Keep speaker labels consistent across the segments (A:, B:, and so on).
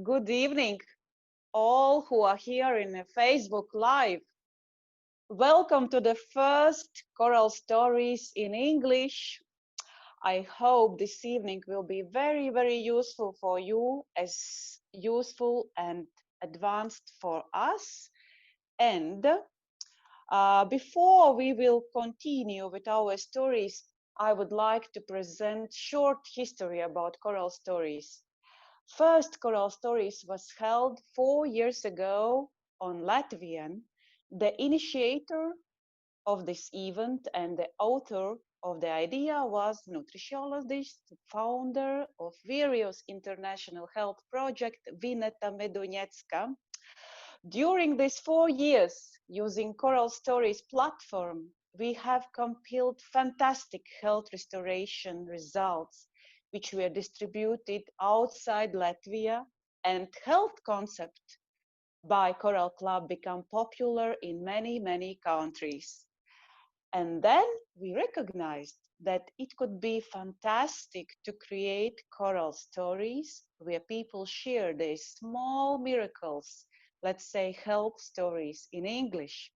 A: Good evening, all who are here in a Facebook Live. Welcome to the first Coral Stories in English. I hope this evening will be very, very useful for you, as useful and advanced for us. And before we will continue with our stories, I would like to present short history about Coral Stories. First Coral Stories was held 4 years ago on Latvian. The initiator of this event and the author of the idea was nutritionist, founder of various international health projects, Vineta Meduņecka. During these 4 years, using Coral Stories platform, we have compiled fantastic health restoration results, which were distributed outside Latvia, and health concept by Coral Club become popular in many, many countries. And then we recognized that it could be fantastic to create Coral Stories where people share their small miracles, let's say health stories in English.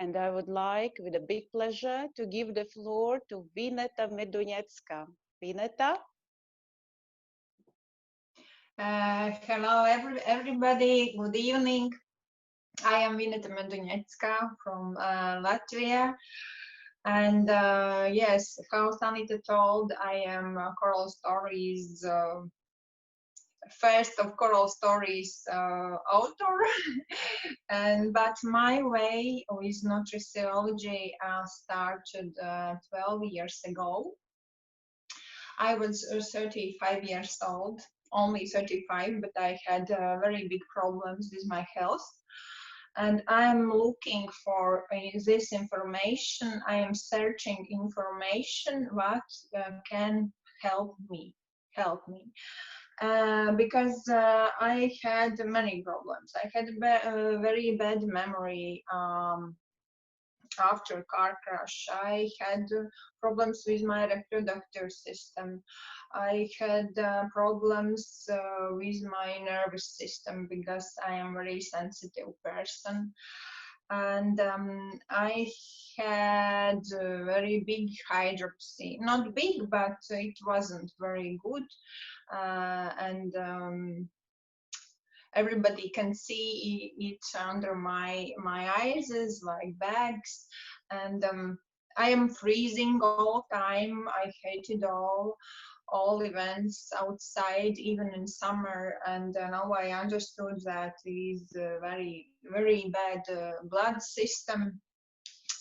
A: And I would like, with a big pleasure, to give the floor to Vineta Meduņecka. Vineta?
B: Hello, everybody. Good evening. I am Iveta Muša from Latvia. And yes, how Sintija told, I am Coral Stories, first of Coral Stories author. But my way with nutritionology started 12 years ago. I was 35 years old. Only 35, but I had very big problems with my health. And I'm looking for this information. I am searching information what can help me. Because I had many problems. I had a very bad memory after car crash. I had problems with my reproductive system. I had problems with my nervous system because I am a very sensitive person. And I had a very big hydropsy. Not big, but it wasn't very good. Everybody can see it under my eyes is like bags, and I am freezing all time. I hated all events outside, even in summer, and now I understood that is a very, very bad blood system.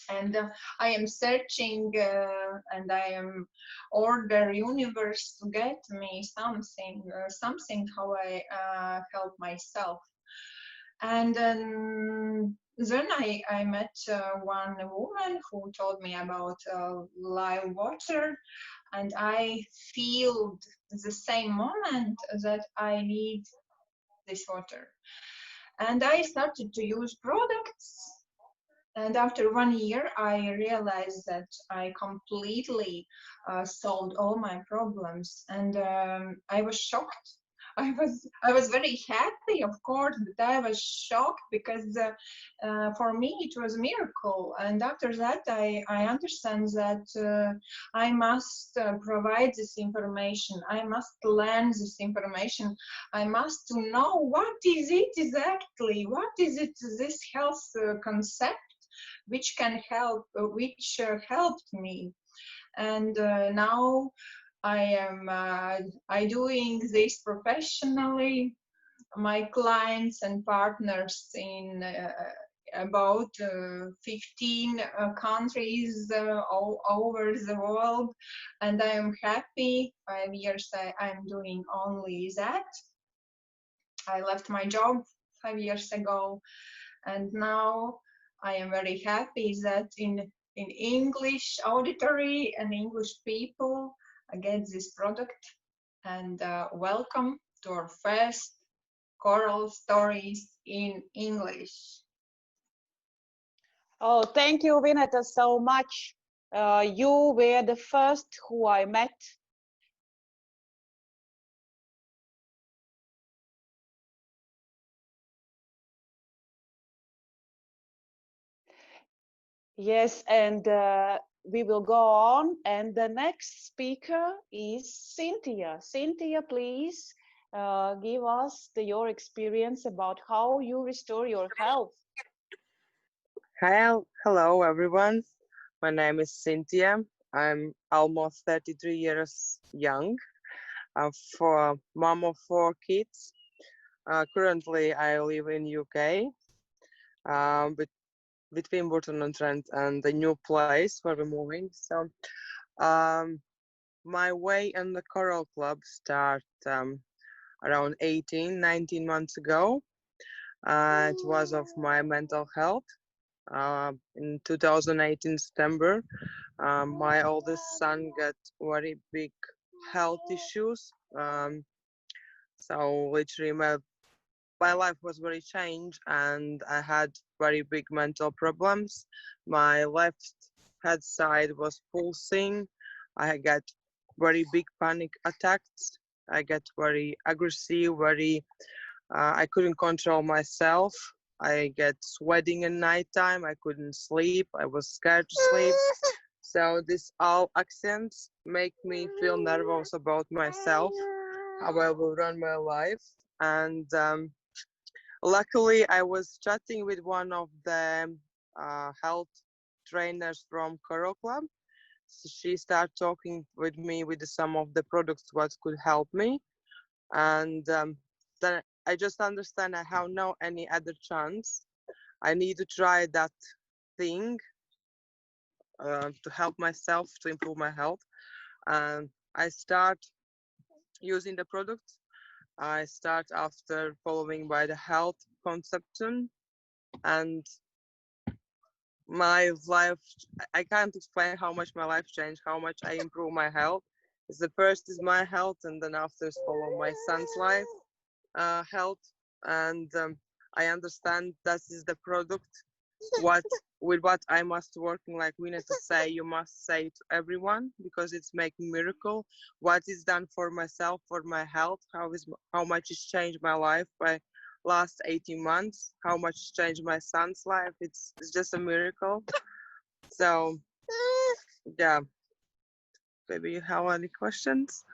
B: And I am searching and I am order universe to get me something how I help myself. And then I met one woman who told me about live water, and I feel the same moment that I need this water. And I started to use products. And after 1 year, I realized that I completely solved all my problems, and I was shocked. I was very happy, of course, but I was shocked because for me it was a miracle. And after that, I understand that I must provide this information. I must learn this information. I must know what is it exactly. What is it? This health concept, which can help, which helped me. And now I doing this professionally. My clients and partners in about 15 countries all over the world, and I am happy. 5 years I'm doing only that. I left my job 5 years ago, and now I am very happy that in English auditory and English people get this product. And welcome to our first Coral Stories in English.
A: Oh, thank you, Vineta, so much. You were the first who I met Yes, and we will go on. And the next speaker is Sintija. Sintija, please give us your experience about how you restore your health.
C: Hello everyone. My name is Sintija. I'm almost 33 years young. I'm a mom of 4 kids. Currently, I live in UK, between Burton-on-Trent and the new place where we're moving. So, um, my way in the Coral Club started around 19 months ago. It was of my mental health. In 2018 September, my oldest son got very big health issues. So literally my life was very changed and I had very big mental problems. My left head side was pulsing. I got very big panic attacks. I got very aggressive, I couldn't control myself. I get sweating at nighttime. I couldn't sleep. I was scared to sleep. So this all accents make me feel nervous about myself, how I will run my life. And luckily, I was chatting with one of the health trainers from Coral Club. So she started talking with me with some of the products what could help me. And then I just understand I have no any other chance. I need to try that thing to help myself to improve my health. And I start using the product. I start after following by the health conception, and my life, I can't explain how much my life changed, how much I improve my health. The first is my health, and then after follow my son's life. Health, and I understand that is the product what with what I must working like Vineta say, you must say to everyone because it's making miracle. What is done for myself, for my health, how much it's changed my life by last 18 months, how much it's changed my son's life. It's just a miracle. So yeah, maybe you have any questions?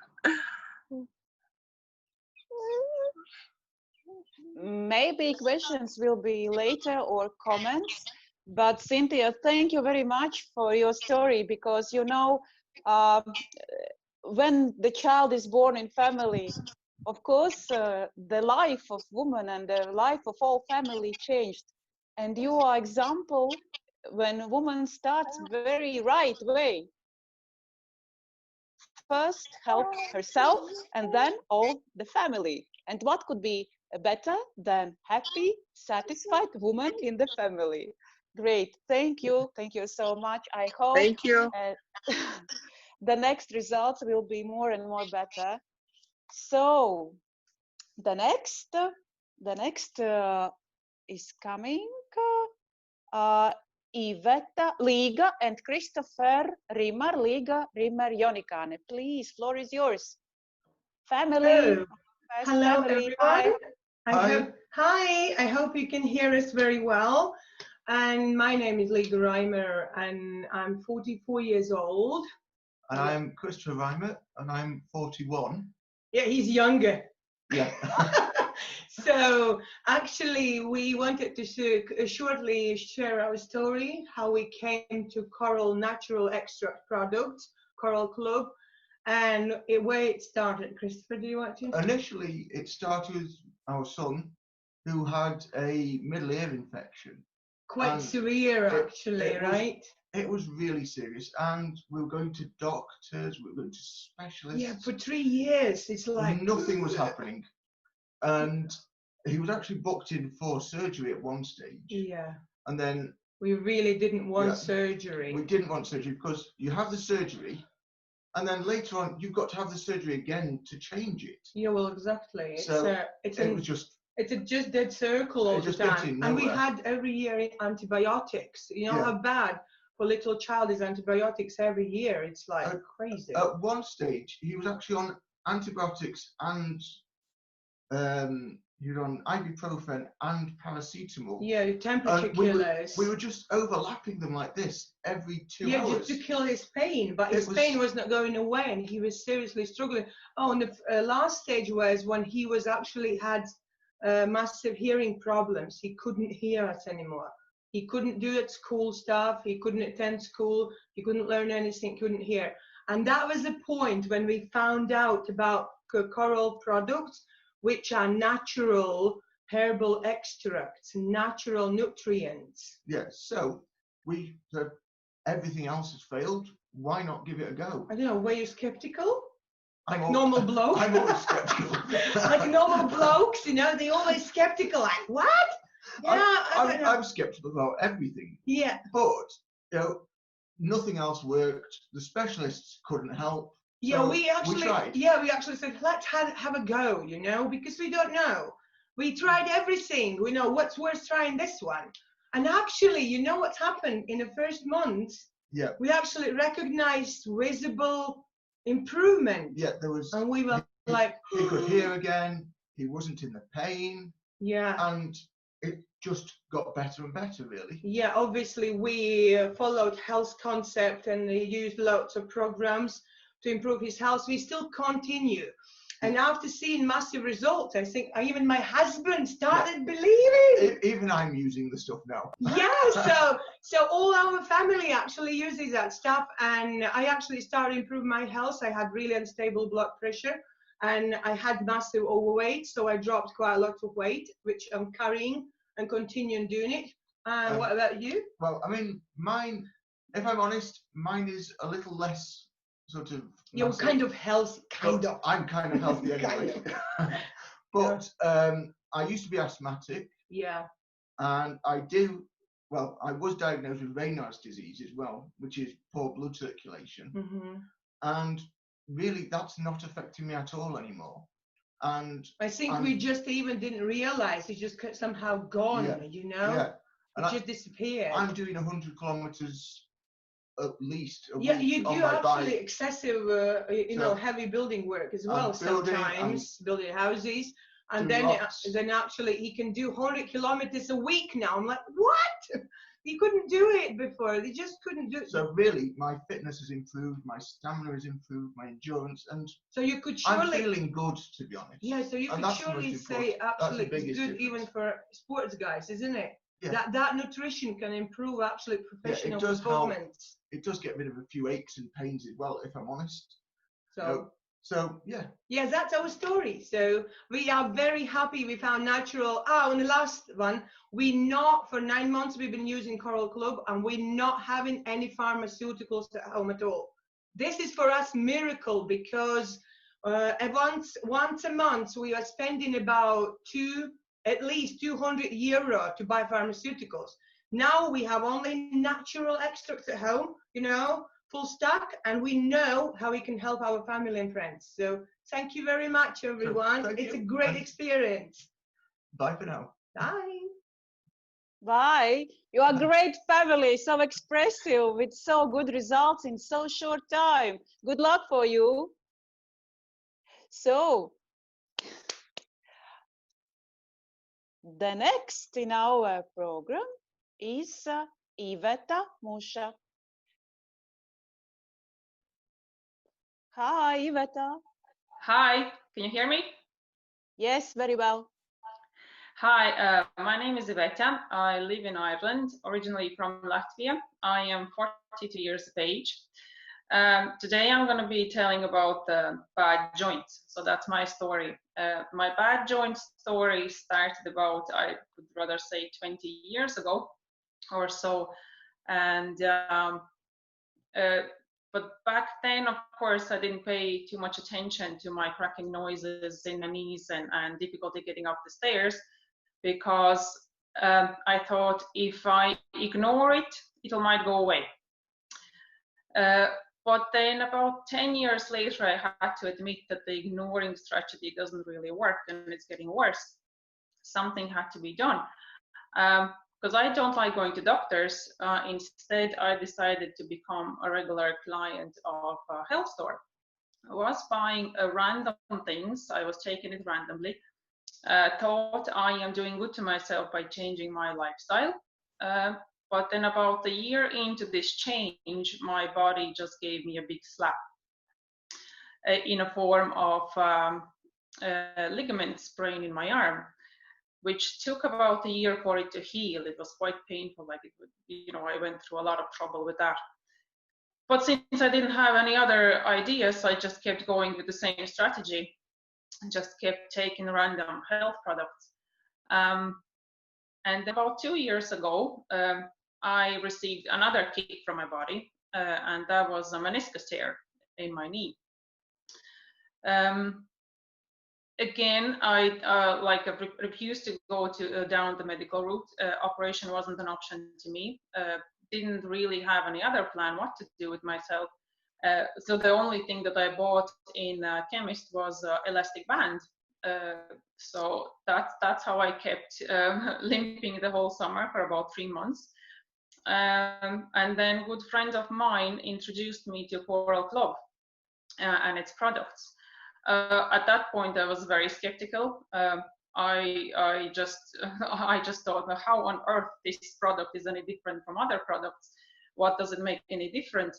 A: Maybe questions will be later or comments, but Cynthia, thank you very much for your story, because you know, when the child is born in family, of course, the life of woman and the life of all family changed. And you are example when a woman starts very right way. First help herself and then all the family. And what could be better than happy, satisfied woman in the family? Great, thank you so much. I hope
C: Thank you.
A: The next results will be more and more better. So the next is coming. Iveta, Līga and Christopher Rymer, Līga, Rymer, Jonikane. Please, floor is yours. Family.
D: Hello,
A: family.
D: everyone.
A: Hi.
D: Hi, I hope you can hear us very well. And my name is Līga Rymer, and I'm 44 years old.
E: And I'm Christopher Rymer, and I'm 41.
D: Yeah, he's younger.
E: Yeah.
D: So actually, we wanted to shortly share our story, how we came to Coral Natural Extract Products, Coral Club, and where it started. Christopher, do you want to?
E: Initially, it started with our son, who had a middle ear infection.
D: Quite severe, actually, right?
E: It was really serious, and we were going to doctors, we were going to specialists.
D: Yeah, for 3 years, it's like
E: nothing was happening, and he was actually booked in for surgery at one stage.
D: Yeah.
E: And then
D: we really didn't want surgery.
E: We didn't want surgery because you have the surgery, and then later on you've got to have the surgery again to change it.
D: Yeah, well, exactly.
E: It was just.
D: It's a just dead circle all the time. And we had every year antibiotics. You know how bad for little child is antibiotics every year. It's like crazy.
E: At one stage, he was actually on antibiotics and you're on ibuprofen and paracetamol.
D: Yeah, temperature killers.
E: We were just overlapping them like this every 2 hours.
D: Yeah, just to kill his pain, but his pain was not going away, and he was seriously struggling. Oh, and the last stage was when he was actually had massive hearing problems. He couldn't hear us anymore. He couldn't do at school stuff. He couldn't attend school. He couldn't learn anything. Couldn't hear. And that was the point when we found out about Coral products, which are natural herbal extracts, natural nutrients.
E: Yeah, so we said everything else has failed. Why not give it a go?
D: I don't know, were you skeptical? Like normal blokes?
E: I'm always skeptical.
D: Like normal blokes, you know, they're always skeptical, like, what? Yeah,
E: I'm skeptical about everything.
D: Yeah.
E: But, you know, nothing else worked. The specialists couldn't help.
D: Yeah,
E: so
D: we actually said, let's have a go, you know, because we don't know. We tried everything. We know what's worth trying this one. And actually, you know what's happened in the first month?
E: Yeah.
D: We actually recognized visible improvement.
E: Yeah, there was.
D: And we were like,
E: he could hear again. He wasn't in the pain.
D: Yeah.
E: And it just got better and better, really.
D: Yeah, obviously we followed health concept and used lots of programs to improve his health. We still continue. And after seeing massive results, I think even my husband started believing.
E: Even I'm using the stuff now.
D: Yeah, so all our family actually uses that stuff, and I actually started improving my health. I had really unstable blood pressure, and I had massive overweight, so I dropped quite a lot of weight, which I'm carrying and continuing doing it. What about you?
E: Well, I mean, mine, if I'm honest, mine is a little less sort of.
D: You're kind of healthy, kind of.
E: I'm kind of healthy anyway. But I used to be asthmatic.
D: Yeah.
E: And I was diagnosed with Raynaud's disease as well, which is poor blood circulation.
D: Mm-hmm.
E: And really, that's not affecting me at all anymore. And
D: I think we just even didn't realize it just somehow gone, you know?
E: Yeah.
D: It just disappeared.
E: I'm doing 100 kilometers at least a
D: yeah,
E: week
D: you
E: on
D: do
E: my
D: actually
E: bike.
D: excessive, heavy building work as well. Sometimes building houses, and then actually he can do 100 kilometers a week now. I'm like, what? He couldn't do it before. They just couldn't do it.
E: So really, my fitness has improved, my stamina has improved, my endurance, and
D: so you could surely.
E: I'm feeling good, to be honest.
D: Yeah, so you could surely say actually it's good even for sports guys, isn't it? Yeah. That nutrition can improve actually professional performance.
E: It does get rid of a few aches and pains as well, if I'm honest.
D: So
E: yeah.
D: Yeah, that's our story. So we are very happy we found natural. And the last one, for 9 months we've been using Coral Club, and we're not having any pharmaceuticals at home at all. This is for us miracle, because once a month we are spending about at least €200 to buy pharmaceuticals. Now we have only natural extracts at home, full stack, and we know how we can help our family and friends. So thank you very much, everyone. It's a great experience.
E: Bye for now.
D: Bye.
A: Bye. You are a great family, so expressive, with so good results in so short time. Good luck for you. So, the next in our program is Iveta Muša. Hi, Iveta.
F: Hi, can you hear me?
A: Yes, very well.
F: Hi, my name is Iveta. I live in Ireland, originally from Latvia. I am 42 years of age. Today I'm going to be telling about bad joints. So that's my story. My bad joint story started about, I would rather say 20 years ago or so. And but back then, of course, I didn't pay too much attention to my cracking noises in my knees and difficulty getting up the stairs, because I thought if I ignore it, it might go away. But then about 10 years later, I had to admit that the ignoring strategy doesn't really work, and it's getting worse. Something had to be done. Because I don't like going to doctors. Instead, I decided to become a regular client of a health store. I was buying random things. I was taking it randomly. thought I am doing good to myself by changing my lifestyle. But then about a year into this change, my body just gave me a big slap in a form of ligament sprain in my arm, which took about a year for it to heal. It was quite painful, like it would, you know, I went through a lot of trouble with that. But since I didn't have any other ideas, I just kept going with the same strategy and just kept taking random health products. And about 2 years ago, I received another kick from my body, and that was a meniscus tear in my knee. Again, I refused to go down the medical route. Operation wasn't an option to me. Didn't really have any other plan what to do with myself. So the only thing that I bought in a chemist was elastic band. So that's how I kept limping the whole summer for about 3 months. And then good friend of mine introduced me to Coral Club and its products. At that point, I was very skeptical. I just thought, how on earth this product is any different from other products? What does it make any different?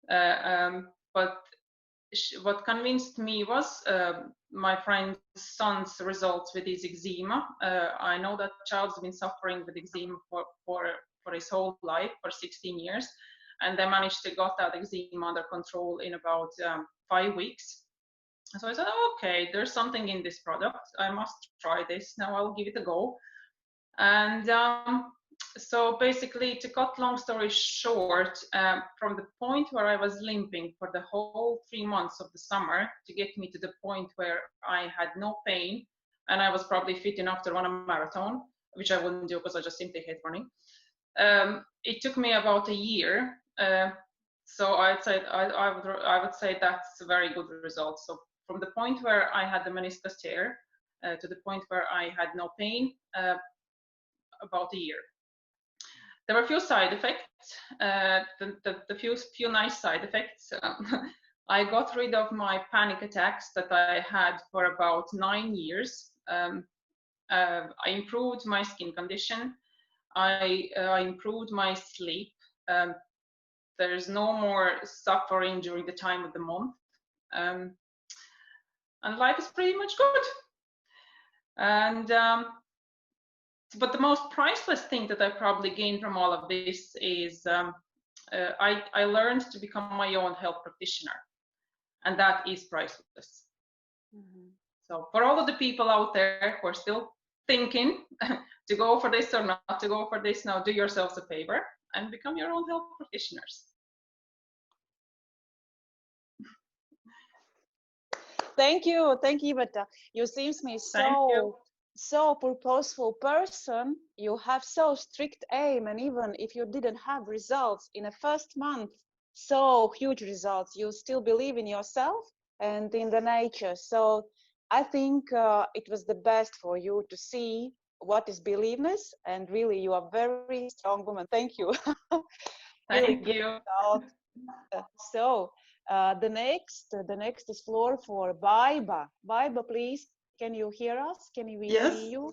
F: But what convinced me was my friend's son's results with his eczema. I know that child's been suffering with eczema for his whole life, for 16 years, and they managed to got that eczema under control in about 5 weeks. So I said, okay, there's something in this product. I must try this. Now I'll give it a go. And so basically, to cut long story short, from the point where I was limping for the whole 3 months of the summer to get me to the point where I had no pain, and I was probably fit enough to run a marathon, which I wouldn't do because I just simply hate running. It took me about a year. So I would say that's a very good result. So from the point where I had the meniscus tear to the point where I had no pain, about a year. There were a few side effects, the few nice side effects. I got rid of my panic attacks that I had for about 9 years. I improved my skin condition. I improved my sleep. There's no more suffering during the time of the month. And life is pretty much good. And but the most priceless thing that I probably gained from all of this is I learned to become my own health practitioner, and that is priceless. Mm-hmm. So for all of the people out there who are still thinking to go for this or not to go for this, now do yourselves a favor and become your own health practitioners.
A: Thank you, Iveta. You seem to me so purposeful person. You have so strict aim, and even if you didn't have results in the first month, so huge results, you still believe in yourself and in the nature. So I think it was the best for you to see what is believeness, and really you are very strong woman. Thank you.
F: Thank you.
A: So the next is floor for Baiba. Baiba, please. Can you hear us? Can we see you?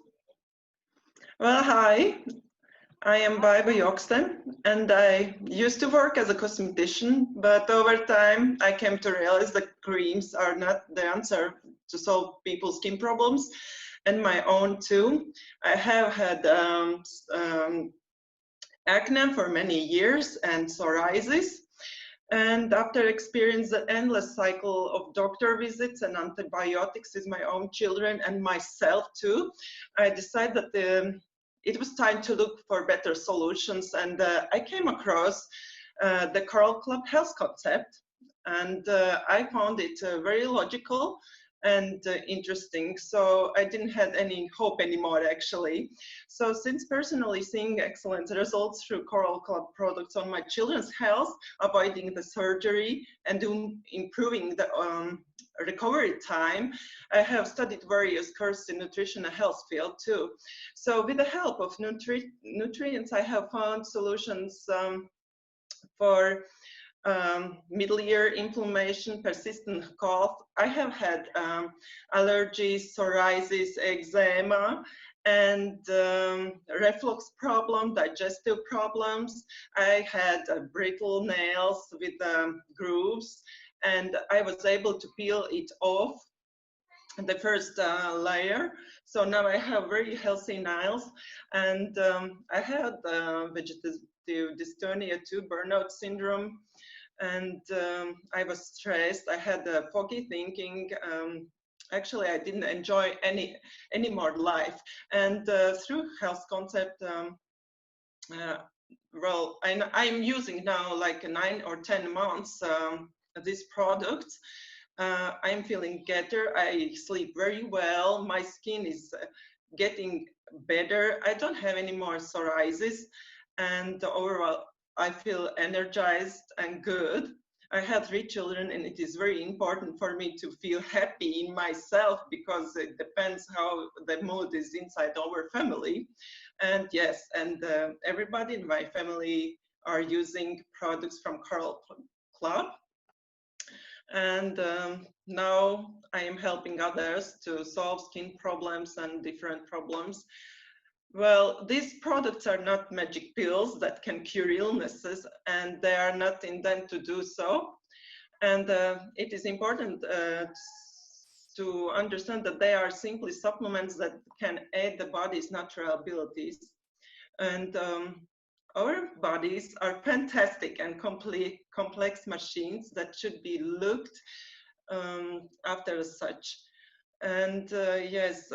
G: Well, hi. I am Baiba Joksten, and I used to work as a cosmetician, but over time I came to realize that creams are not the answer to solve people's skin problems, and my own too. I have had acne for many years and psoriasis. And after experiencing the endless cycle of doctor visits and antibiotics with my own children and myself too, I decided that it was time to look for better solutions. And I came across the Coral Club Healt concept, and I found it very logical and interesting. So I didn't have any hope anymore, actually. So since personally seeing excellent results through Coral Club products on my children's health, avoiding the surgery and improving the recovery time, I have studied various courses in nutrition and health field too. So with the help of nutrients, I have found solutions for middle ear inflammation, persistent cough. I have had allergies, psoriasis, eczema, and reflux problem, digestive problems. I had brittle nails with grooves, and I was able to peel it off, the first layer. So now I have very healthy nails, and I had vegetative dystonia too, burnout syndrome, and I was stressed. I had foggy thinking. Actually, I didn't enjoy any more life. And through health concept, well, I'm using now like 9 or 10 months this product. I'm feeling better. I sleep very well. My skin is getting better. I don't have any more psoriasis, and overall, I feel energized and good. I have 3 children, and it is very important for me to feel happy in myself, because it depends how the mood is inside our family. And yes, and everybody in my family are using products from Coral Club. And now I am helping others to solve skin problems and different problems. Well, these products are not magic pills that can cure illnesses, and they are not intended to do so. And it is important to understand that they are simply supplements that can aid the body's natural abilities. And our bodies are fantastic and complex machines that should be looked after as such. And yes,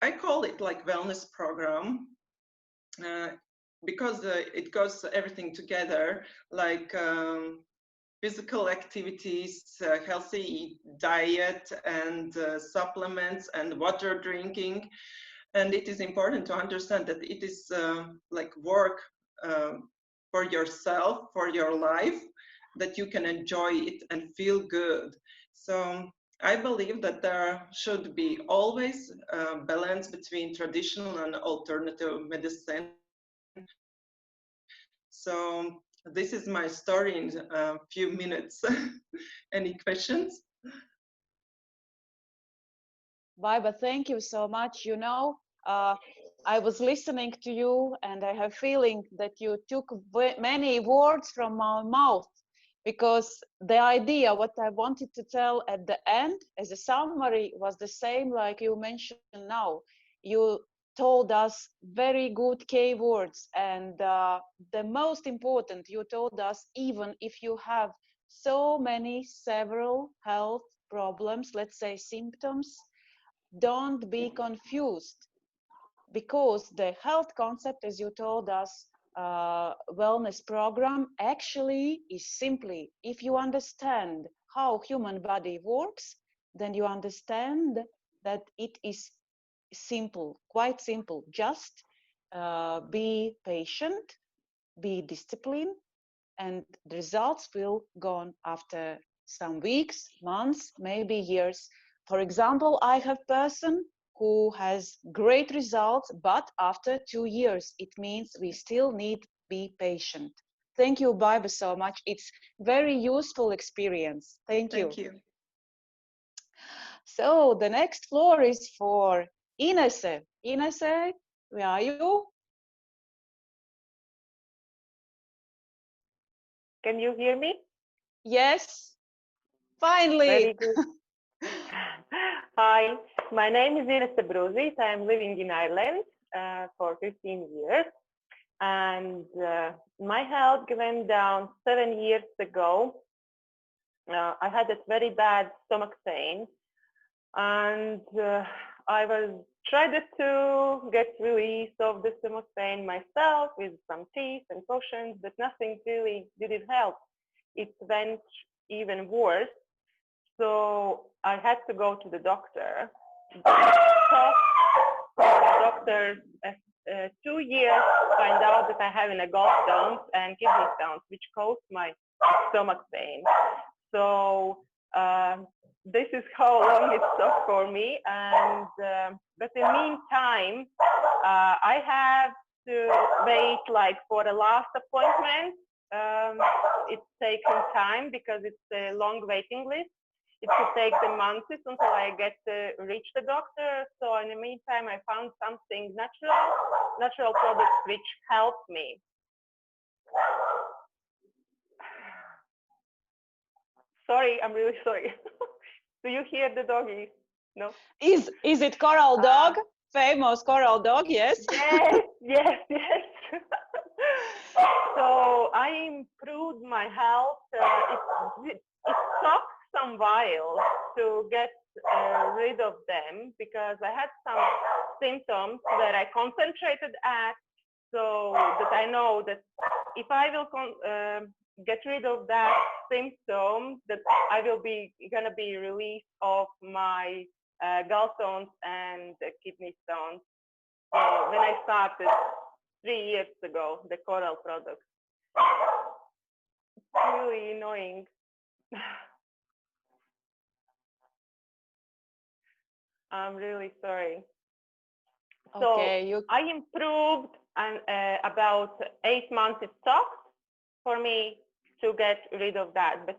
G: I call it like wellness program because it goes everything together, like physical activities, healthy diet, and supplements, and water drinking. And it is important to understand that it is like work for yourself, for your life, that you can enjoy it and feel good. So I believe that there should be always a balance between traditional and alternative medicine. So this is my story in a few minutes. Any questions?
A: Vaiba, thank you so much. You know, I was listening to you, and I have feeling that you took many words from my mouth, because the idea, what I wanted to tell at the end as a summary, was the same like you mentioned now. You told us very good keywords, and the most important, you told us, even if you have so many several health problems, let's say symptoms, don't be confused, because the health concept, as you told us, wellness program, actually is simply, if you understand how human body works, then you understand that it is simple, quite simple. Just be patient, be disciplined, and the results will go on after some weeks, months, maybe years. For example, I have person who has great results, but after 2 years. It means we still need to be patient. Thank you, Vaiba, so much. It's very useful experience. Thank you.
G: Thank you.
A: So the next floor is for Inese. Inese, where are you?
H: Can you hear me?
A: Yes, finally.
H: Very good. Hi, my name is Inese Bruzīte. I'm living in Ireland for 15 years. And my health went down 7 years ago. I had a very bad stomach pain. And I was tried to get release of the stomach pain myself with some teas and potions, but nothing really didn't help. It went even worse. So I had to go to the doctor. Doctor 2 years find out that I have a gallstones and kidney stones, which caused my stomach pain. So this is how long it took for me. And but in the meantime, I have to wait like for the last appointment it's taken time because it's a long waiting list. It could take the months until I get to reach the doctor. So in the meantime, I found something natural products which helped me. Sorry, I'm really sorry. Do you hear the doggies? No.
A: Is it Coral dog? Famous Coral dog? Yes.
H: Yes, yes, yes. So I improved my health. It took some while to get rid of them because I had some symptoms that I concentrated at, so that I know that if I will get rid of that symptom, that I will be gonna be released of my gallstones and kidney stones. So when I started 3 years ago, the Coral product. It's really annoying. I'm really sorry.
A: Okay,
H: so I improved, and about 8 months it took for me to get rid of that. But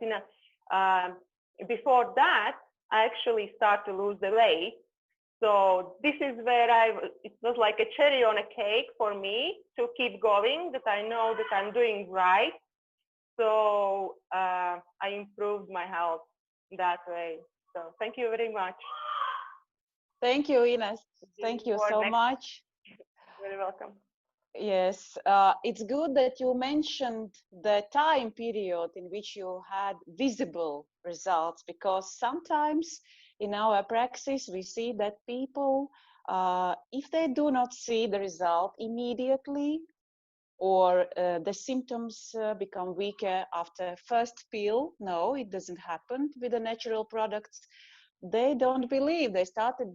H: before that, I actually started to lose the weight. So this is where it was like a cherry on a cake for me to keep going, that I know that I'm doing right. So I improved my health that way. So thank you very much.
A: Thank you, Ines. Thank you so much.
H: You're very welcome.
A: Yes, it's good that you mentioned the time period in which you had visible results, because sometimes in our practice we see that people, if they do not see the result immediately, or the symptoms become weaker after first pill, no, it doesn't happen with the natural products. They don't believe,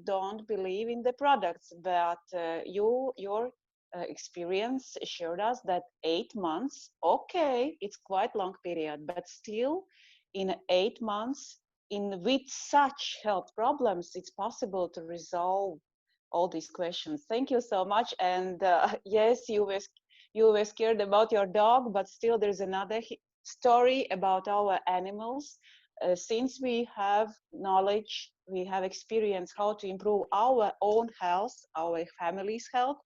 A: don't believe in the products, but your experience showed us that 8 months, okay, it's quite long period, but still in 8 months, with such health problems, it's possible to resolve all these questions. Thank you so much. And yes, you were scared about your dog, but still there's another story about our animals. Since we have knowledge, we have experience how to improve our own health, our family's health.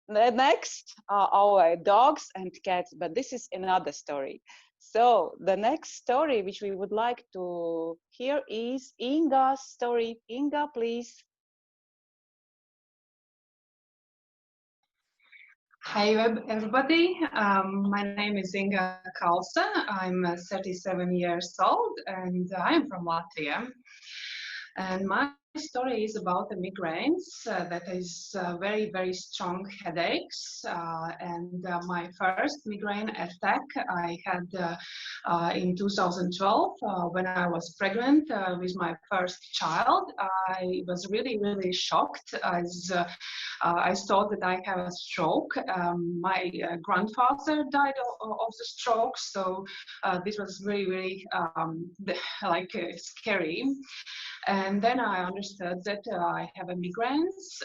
A: The next are our dogs and cats, but this is another story. So the next story which we would like to hear is Inga's story. Inga, please.
I: Hi everybody, my name is Inga Kausa. I'm 37 years old and I'm from Latvia. And my story is about the migraines, that is very, very strong headaches. My first migraine attack I had in 2012 when I was pregnant with my first child. I was really, really shocked as I thought that I have a stroke. My grandfather died of the stroke, so this was really, really scary. And then I understood that I have a migraines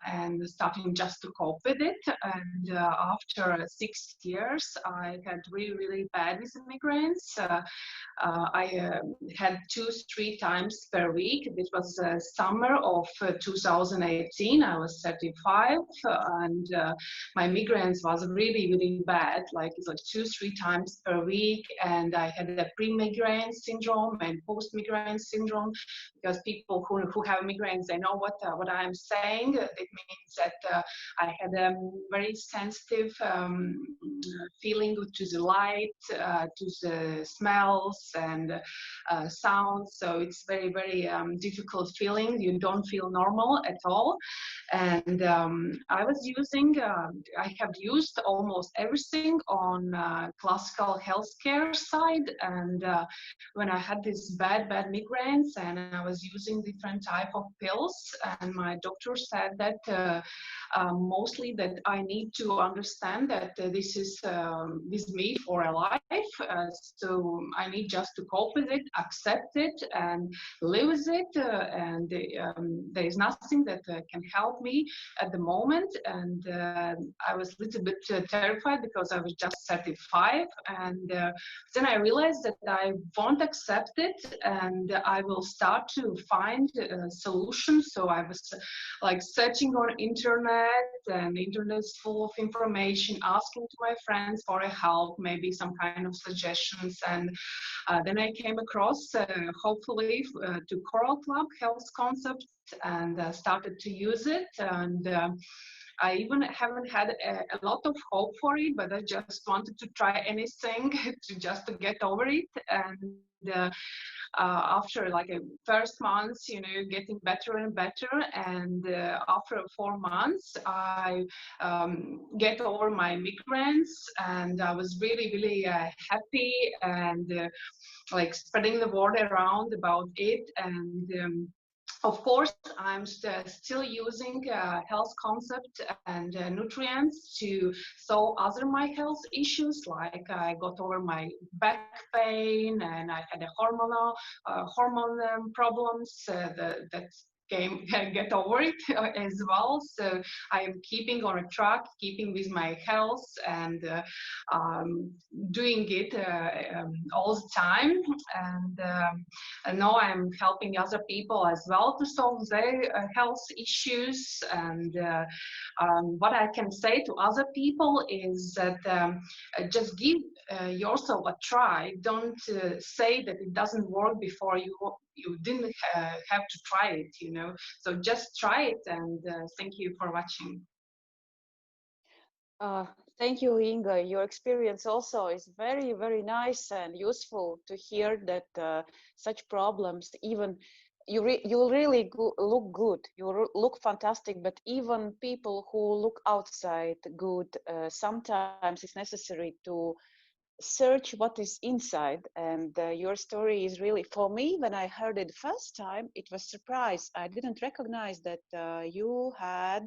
I: and starting just to cope with it. And after 6 years, I had really, really bad with the migraines. I had 2-3 times per week. This was summer of 2018. I was 35 and my migraines was really, really bad. Like it's like 2-3 times per week. And I had a pre-migraine syndrome and post-migraine syndrome. Because people who have migraines, they know what I'm saying. It means that I had a very sensitive feeling to the light, to the smells and sounds. So it's very, very difficult feeling. You don't feel normal at all. And I have used almost everything on classical healthcare side. And when I had these bad migraines and I was using different type of pills, and my doctor said that mostly that I need to understand that this is me for a life. So I need just to cope with it, accept it, and live with it. And there is nothing that can help me at the moment. And I was a little bit terrified because I was just 35, and then I realized that I won't accept it, and I will start to find solutions. So I was like searching on internet, and internet is full of information, asking to my friends for a help, maybe some kind of suggestions. And then I came across, hopefully, to Coral Club Healt concept, and started to use it. And I even haven't had a lot of hope for it, but I just wanted to try anything to get over it. And after like a first month, getting better and better, and after 4 months, I get over my migraines, and I was really, really happy, and like spreading the word around about it. And of course, I'm still using health concept and nutrients to solve other my health issues, like I got over my back pain, and I had a hormone problems that get over it as well. So I am keeping on a track, keeping with my health, and doing it all the time. And now I'm helping other people as well to solve their health issues. And what I can say to other people is that just give yourself a try. Don't say that it doesn't work before you didn't have to try it, So just try it, and thank you for watching.
A: Thank you, Inga. Your experience also is very, very nice and useful to hear that such problems, even you really look good, you look fantastic, but even people who look outside good, sometimes it's necessary to search what is inside. And your story is really, for me, when I heard it first time, it was surprise. I didn't recognize that you had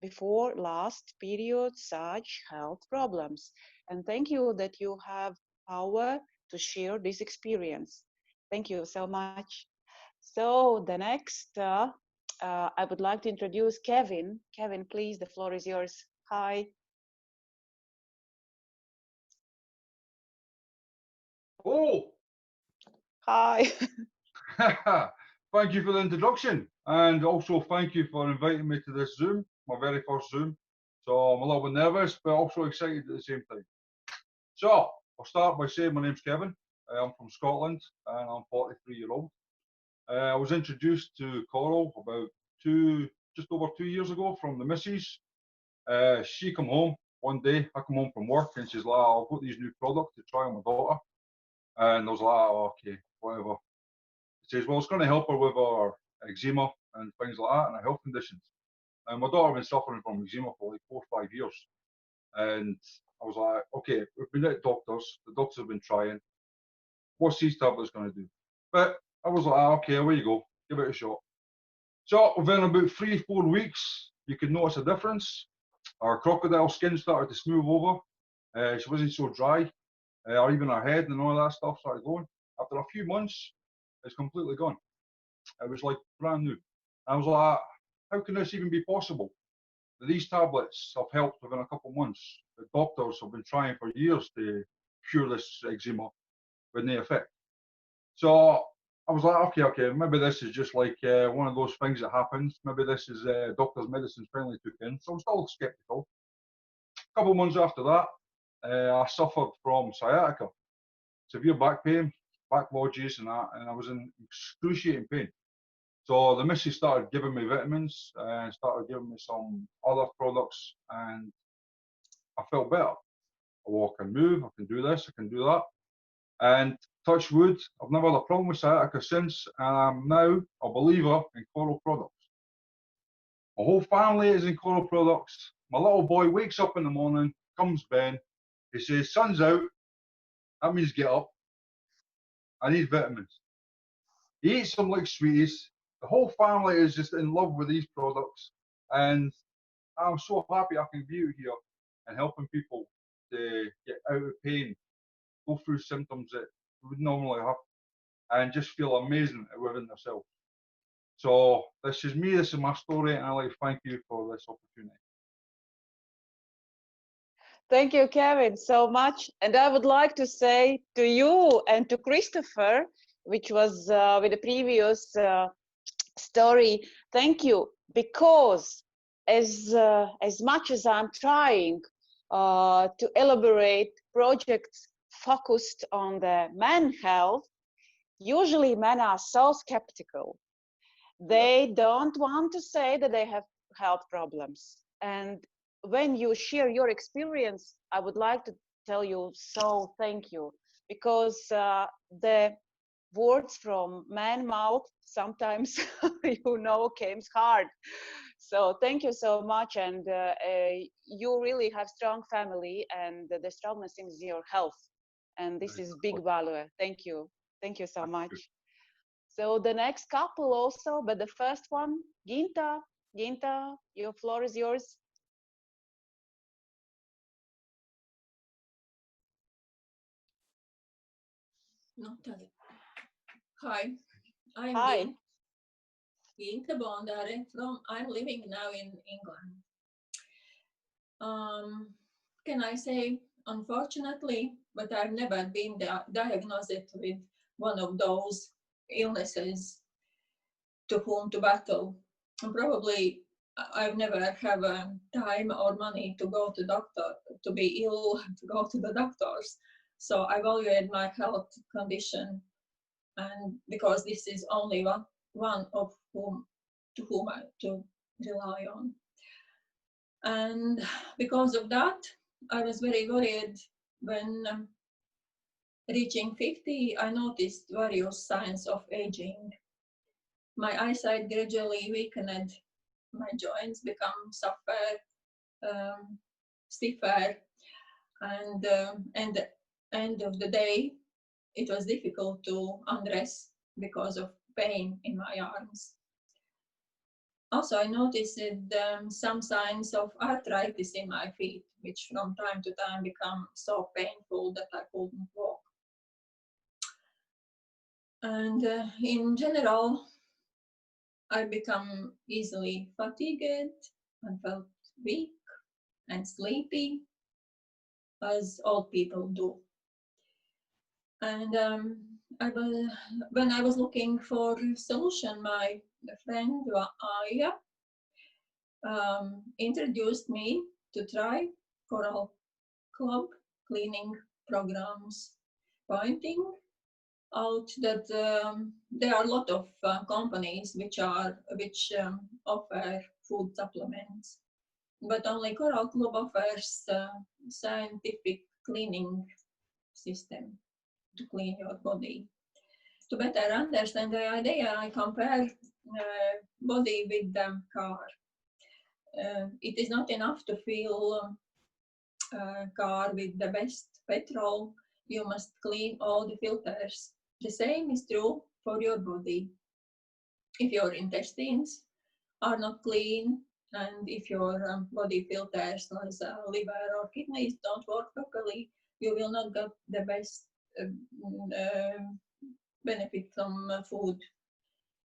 A: before last period such health problems. And thank you that you have power to share this experience. Thank you so much. So the next, I would like to introduce Kevin. Kevin, please, the floor is yours. Hi.
J: Oh!
A: Hi.
J: Thank you for the introduction, and also thank you for inviting me to this Zoom, my very first Zoom. So I'm a little bit nervous, but also excited at the same time. So I'll start by saying my name's Kevin. I'm from Scotland, and I'm 43-year-old. I was introduced to Coral about just over 2 years ago from the missus. She come home one day. I come home from work, and she's like, "I've got these new products to try on my daughter." And I was like, "Oh, okay, whatever." She says, "Well, it's going to help her with her eczema and things like that, and her health conditions." And my daughter had been suffering from eczema for like 4 or 5 years. And I was like, "Okay, we've been at doctors. The doctors have been trying. What's these tablets going to do?" But I was like, "Okay, away you go. Give it a shot." So within about 3 or 4 weeks, you could notice a difference. Her crocodile skin started to smooth over. She wasn't so dry. Or even her head and all that stuff started going. After a few months, it's completely gone. It was like brand new. I was like, how can this even be possible? These tablets have helped within a couple of months. The doctors have been trying for years to cure this eczema with no effect. So I was like, okay, maybe this is just like one of those things that happens. Maybe this is doctor's medicine finally took in. So I'm still skeptical. A couple of months after that, I suffered from sciatica, severe back pain, back lodges and that, and I was in excruciating pain. So the missus started giving me vitamins and started giving me some other products, and I felt better. I walk and move, I can do this, I can do that. And touch wood, I've never had a problem with sciatica since, and I'm now a believer in Coral products. My whole family is in Coral products. My little boy wakes up in the morning, comes Ben, he says, "Sun's out," that means get up. I need vitamins. He eats them like sweeties. The whole family is just in love with these products, and I'm so happy I can be out here and helping people to get out of pain, go through symptoms that we would normally have, and just feel amazing within themselves. So this is me, this is my story, and I'd like to thank you for this opportunity.
A: Thank you, Kevin, so much. And I would like to say to you and to Christopher, which was with the previous story, thank you, because as much as I'm trying to elaborate projects focused on the men's health, usually men are so skeptical. They don't want to say that they have health problems. And when you share your experience, I would like to tell you, so thank you, because the words from man's mouth sometimes, you know, comes hard. So thank you so much. And you really have strong family, and the strongness is your health. And this is big value. Thank you. Thank you so much. So the next couple also, but the first one, Ginta. Ginta, your floor is yours.
K: Hi, I'm Ginta Bondare I'm living now in England. Can I say, unfortunately, but I've never been diagnosed with one of those illnesses to whom to battle. And probably I've never have time or money to go to doctor, to be ill, to go to the doctors. So I evaluate my health condition, and because this is only one of whom I to rely on. And because of that, I was very worried when reaching 50, I noticed various signs of aging. My eyesight gradually weakened, my joints become stiffer, and at the end of the day, it was difficult to undress because of pain in my arms. Also, I noticed some signs of arthritis in my feet, which from time to time become so painful that I couldn't walk. And in general, I become easily fatigued and felt weak and sleepy, as old people do. And when I was looking for a solution, my friend Aya introduced me to try Coral Club cleaning programs, pointing out that there are a lot of companies which offer food supplements, but only Coral Club offers scientific cleaning system to clean your body. To better understand the idea, I compare body with the car. It is not enough to fill a car with the best petrol. You must clean all the filters. The same is true for your body. If your intestines are not clean, and if your body filters, like liver or kidneys, don't work properly, you will not get the best benefit from food,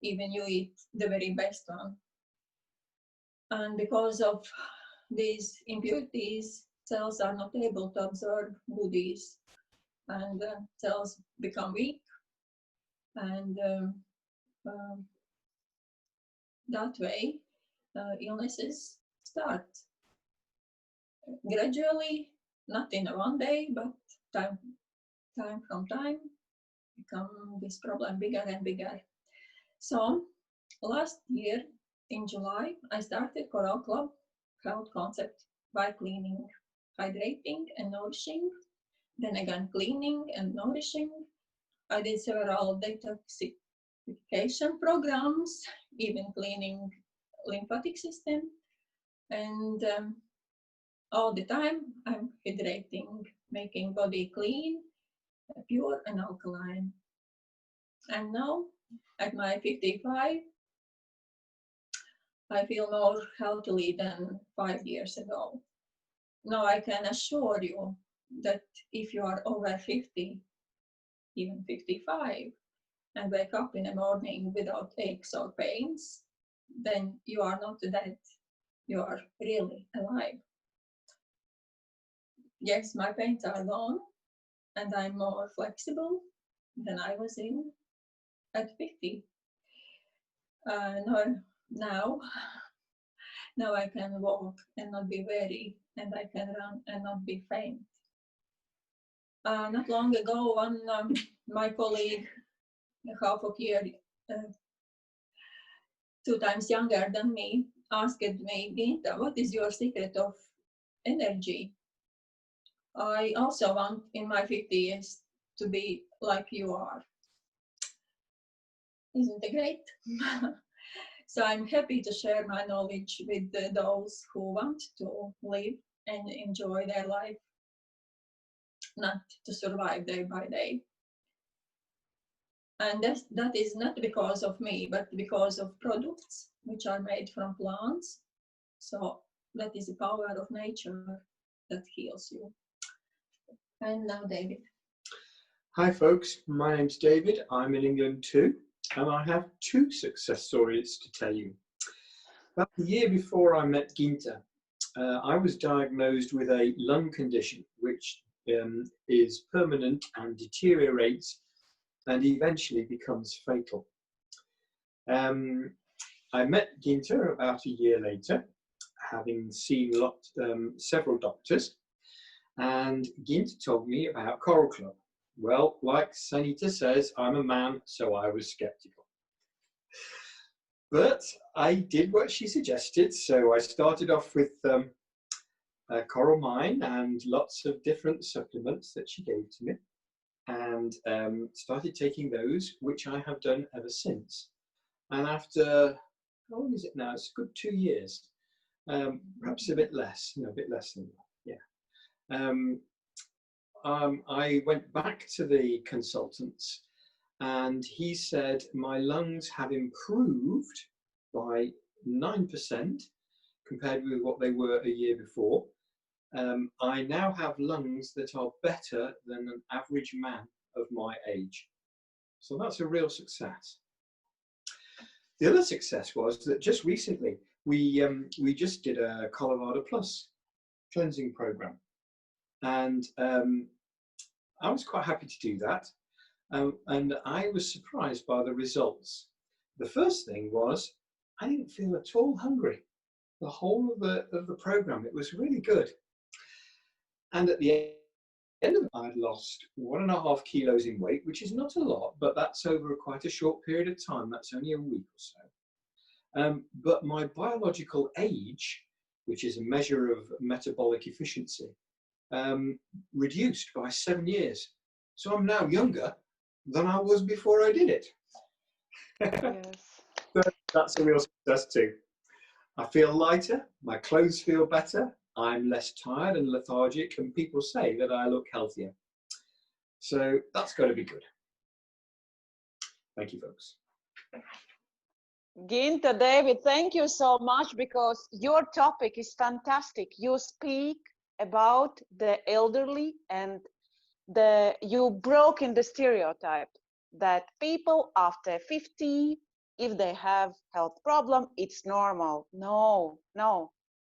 K: even you eat the very best one. And because of these impurities, cells are not able to absorb goodies, and cells become weak, and that way illnesses start gradually, not in one day, but time from time become this problem bigger and bigger. So last year in July, I started Coral Club Healt concept by cleaning, hydrating and nourishing, then again cleaning and nourishing. I did several detoxification programs, even cleaning lymphatic system, and all the time I'm hydrating, making body clean, pure and alkaline. And now at my 55, I feel more healthily than 5 years ago. Now I can assure you that if you are over 50, even 55, and wake up in the morning without aches or pains, then you are not dead. You are really alive. Yes, my pains are gone, and I'm more flexible than I was in at 50. Now I can walk and not be weary, and I can run and not be faint. Not long ago, my colleague, half a year, 2 times younger than me, asked me, Ginta, what is your secret of energy? I also want in my 50s to be like you are. Isn't it great? So I'm happy to share my knowledge with those who want to live and enjoy their life, not to survive day by day. And that is not because of me, but because of products which are made from plants. So that is the power of nature that heals you. And now David.
L: Hi folks, my name's David. I'm in England too, and I have 2 success stories to tell you. About a year before I met Ginta, I was diagnosed with a lung condition which is permanent and deteriorates and eventually becomes fatal. I met Ginta about a year later, having seen several doctors, and Ginta told me about Coral Club. Well, like Sanita says, I'm a man, so I was skeptical. But I did what she suggested, so I started off with Coral Mine and lots of different supplements that she gave to me, and started taking those, which I have done ever since. And after, how long is it now? It's a good 2 years, perhaps a bit less, no, a bit less than that, yeah. I went back to the consultants, and he said my lungs have improved by 9% compared with what they were a year before. I now have lungs that are better than an average man of my age. So that's a real success. The other success was that just recently we just did a Colorado Plus cleansing program, and I was quite happy to do that, and I was surprised by the results. The first thing was I didn't feel at all hungry the whole of the program. It was really good, and at the end of it, I had lost 1.5 kilos in weight, which is not a lot, but that's over quite a short period of time. That's only a week or so. But my biological age, which is a measure of metabolic efficiency, reduced by 7 years. So I'm now younger than I was before I did it.
A: Yes.
L: So that's a real success too. I feel lighter, my clothes feel better, I'm less tired and lethargic, and people say that I look healthier. So that's got to be good. Thank you, folks.
A: Ginta, David, thank you so much, because your topic is fantastic. You speak about the elderly, and you broke in the stereotype that people after 50, if they have health problem, it's normal. No,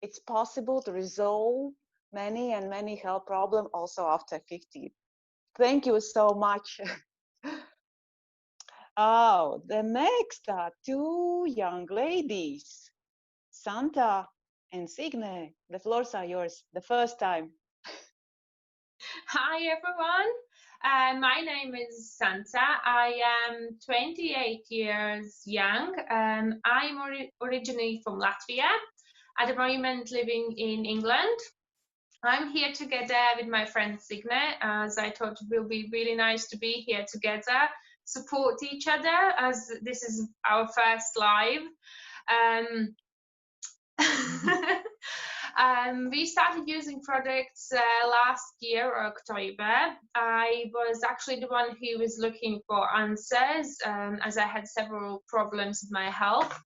A: it's possible to resolve many and many health problems also after 50. Thank you so much. Oh, the next are 2 young ladies, Santa and Signe. The floors are yours, the first time.
M: Hi everyone, my name is Santa. I am 28 years young. I'm originally from Latvia, at the moment living in England. I'm here together with my friend Signe, as I thought it will be really nice to be here together, support each other, as this is our first live. We started using products last year, October. I was actually the one who was looking for answers, as I had several problems with my health.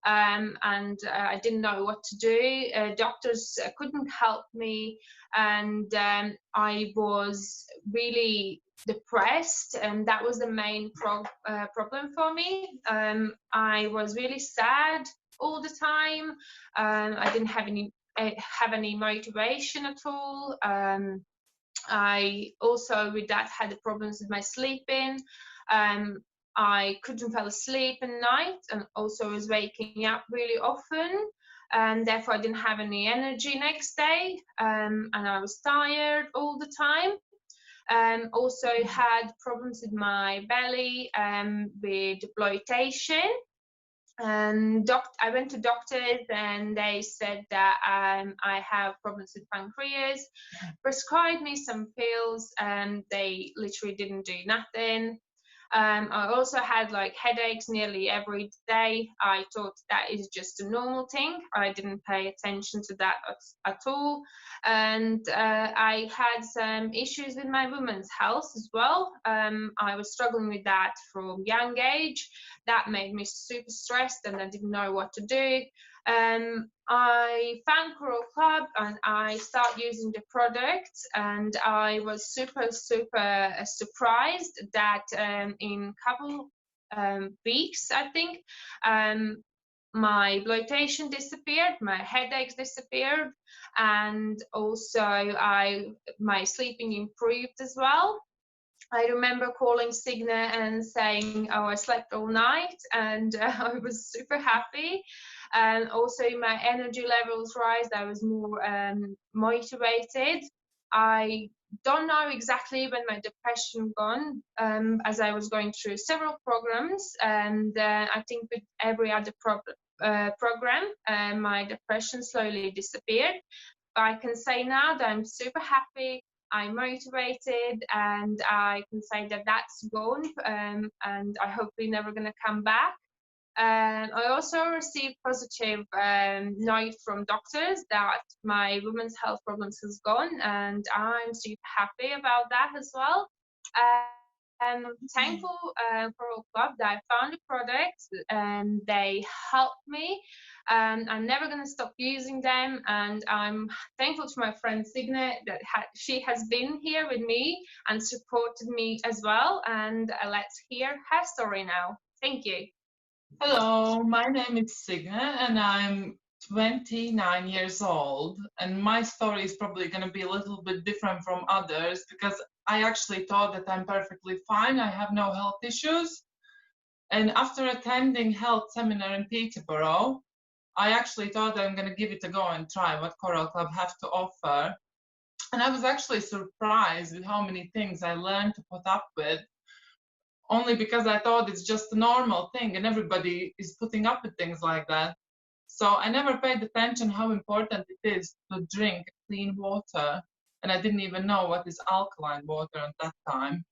M: And I didn't know what to do. Doctors couldn't help me, and I was really depressed, and that was the main problem for me. I was really sad all the time. I didn't have any motivation at all. I also with that had problems with my sleeping. I couldn't fall asleep at night, and also was waking up really often, and therefore I didn't have any energy next day, and I was tired all the time. Also had problems with my belly, with bloatation. And I went to doctors, and they said that I have problems with pancreas, prescribed me some pills, and they literally didn't do nothing. I also had like headaches nearly every day. I thought that is just a normal thing. I didn't pay attention to that at all. And I had some issues with my women's health as well. I was struggling with that from young age. That made me super stressed, and I didn't know what to do. I found Coral Club, and I started using the product, and I was super surprised that in a couple weeks, I think, my bloatation disappeared, my headaches disappeared, and also my sleeping improved as well. I remember calling Signe and saying, oh, I slept all night, and I was super happy. And also my energy levels rise. I was more motivated. I don't know exactly when my depression gone, as I was going through several programs, and I think with every other program, my depression slowly disappeared. But I can say now that I'm super happy. I'm motivated, and I can say that that's gone, and I hope we're never going to come back. I also received positive note from doctors that my women's health problems has gone, and I'm super happy about that as well. And I'm thankful for Coral Club that I found a product, and they helped me. I'm never going to stop using them, and I'm thankful to my friend Signe that she has been here with me and supported me as well. And let's hear her story now. Thank you.
N: Hello, my name is Signe, and I'm 29 years old, and my story is probably going to be a little bit different from others because I actually thought that I'm perfectly fine. I have no health issues. And after attending health seminar in Peterborough, I actually thought I'm going to give it a go and try what Coral Club have to offer. And I was actually surprised with how many things I learned to put up with, only because I thought it's just a normal thing and everybody is putting up with things like that. So I never paid attention how important it is to drink clean water. And I didn't even know what is alkaline water at that time.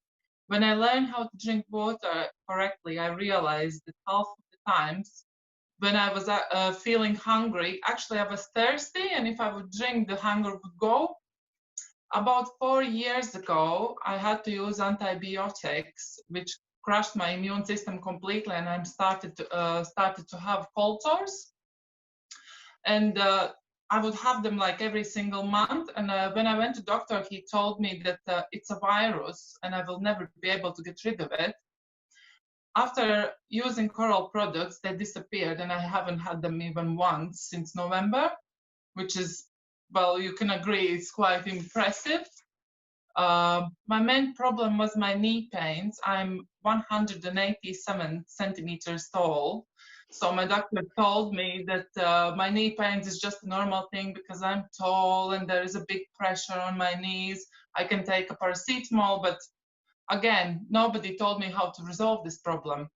N: When I learned how to drink water correctly, I realized that half of the times when I was feeling hungry, actually I was thirsty, and if I would drink, the hunger would go. About 4 years ago, I had to use antibiotics, which crushed my immune system completely, and I started to have cold sores. And I would have them like every single month. And when I went to doctor, he told me that it's a virus and I will never be able to get rid of it. After using Coral products, they disappeared, and I haven't had them even once since November, which is, well, you can agree, it's quite impressive. My main problem was my knee pains. I'm 187 centimeters tall. So my doctor told me that my knee pains is just a normal thing because I'm tall and there is a big pressure on my knees. I can take a paracetamol, but again, nobody told me how to resolve this problem.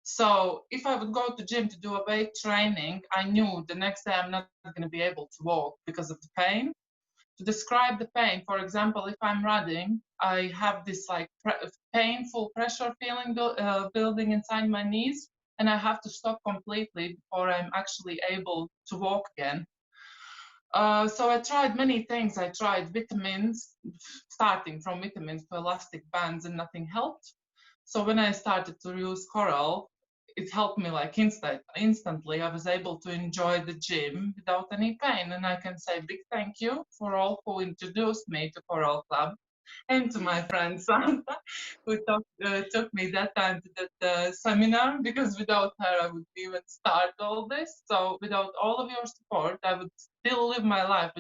N: So if I would go to gym to do a weight training, I knew the next day I'm not going to be able to walk because of the pain. To describe the pain, for example, if I'm running, I have this like painful pressure feeling building inside my knees, and I have to stop completely before I'm actually able to walk again. So I tried many things. I tried vitamins, starting from vitamins to elastic bands, and nothing helped. So when I started to use Coral, it helped me like instantly. I was able to enjoy the gym without any pain. And I can say big thank you for all who introduced me to Coral Club, and to my friend Santa, who took me that time to that seminar, because without her I wouldn't even start all this. So without all of your support, I would still live my life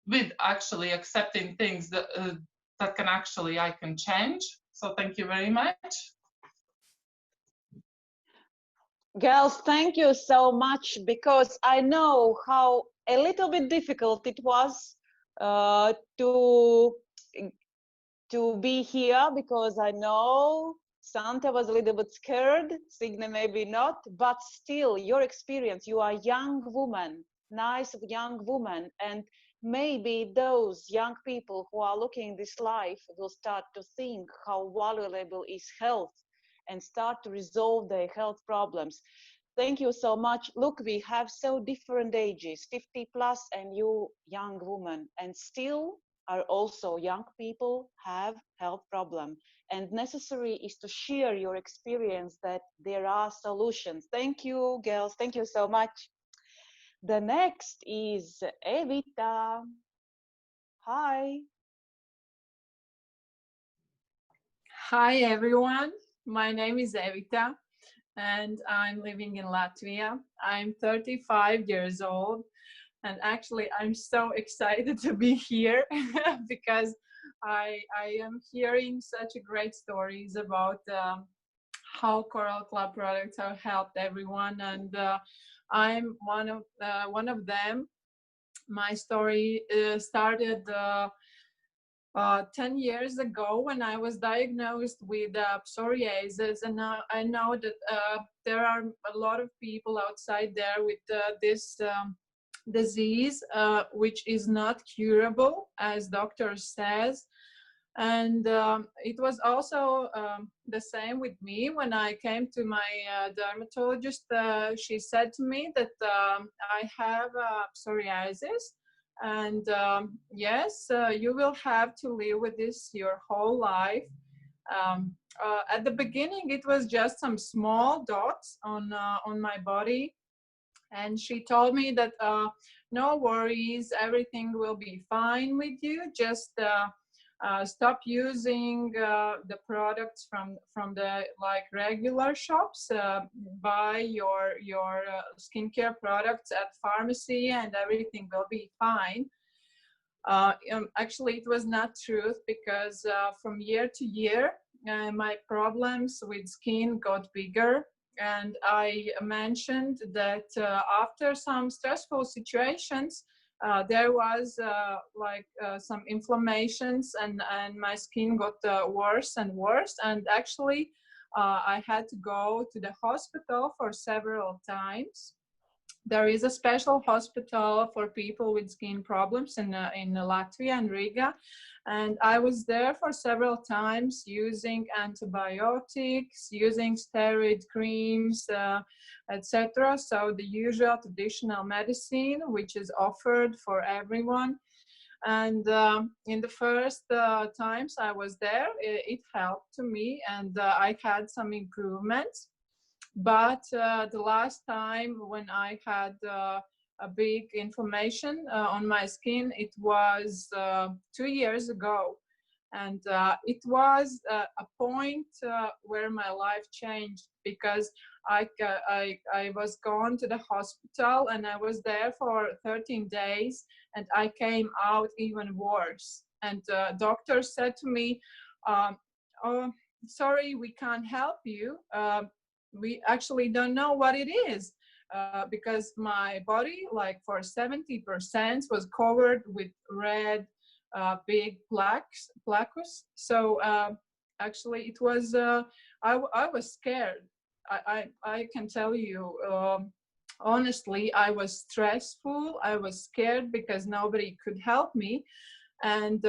N: with actually accepting things that can actually I can change. So thank you very much.
A: Girls, thank you so much, because I know how a little bit difficult it was to be here, because I know Santa was a little bit scared, Signe maybe not, but still your experience, you are a young woman, nice young woman, and maybe those young people who are looking this life will start to think how valuable is health and start to resolve their health problems. Thank you so much. Look, we have so different ages, 50 plus and you young woman, and still are also young people have health problem, and necessary is to share your experience that there are solutions. Thank you, girls. Thank you so much. The next is Evita. Hi.
O: Hi, everyone. My name is Evita, and I'm living in Latvia. I'm 35 years old, and actually I'm so excited to be here because I am hearing such great stories about how Coral Club products have helped everyone, and I'm one of them. My story started 10 years ago when I was diagnosed with psoriasis, and now I know that there are a lot of people outside there with this disease, which is not curable, as doctor says. And it was also the same with me when I came to my dermatologist. She said to me that I have psoriasis, and yes, you will have to live with this your whole life. At the beginning, it was just some small dots on my body, and she told me that no worries, everything will be fine with you. Just stop using the products from the like regular shops. Buy your skincare products at pharmacy, and everything will be fine. Actually, it was not true, because from year to year, my problems with skin got bigger. And I mentioned that after some stressful situations, there was some inflammations, and my skin got worse and worse. And actually, I had to go to the hospital for several times. There is a special hospital for people with skin problems in Latvia and Riga. And I was there for several times using antibiotics, using steroid creams, etc. So the usual traditional medicine, which is offered for everyone. And in the first times I was there, it helped to me, and I had some improvements. But the last time when I had a big inflammation on my skin, it was 2 years ago. And it was a point where my life changed, because I was gone to the hospital, and I was there for 13 days, and I came out even worse. And doctor said to me, oh, sorry, we can't help you. We actually don't know what it is, because my body, like for 70%, was covered with red, big plaques. So actually, it was. I was scared. I can tell you honestly, I was stressful. I was scared because nobody could help me, and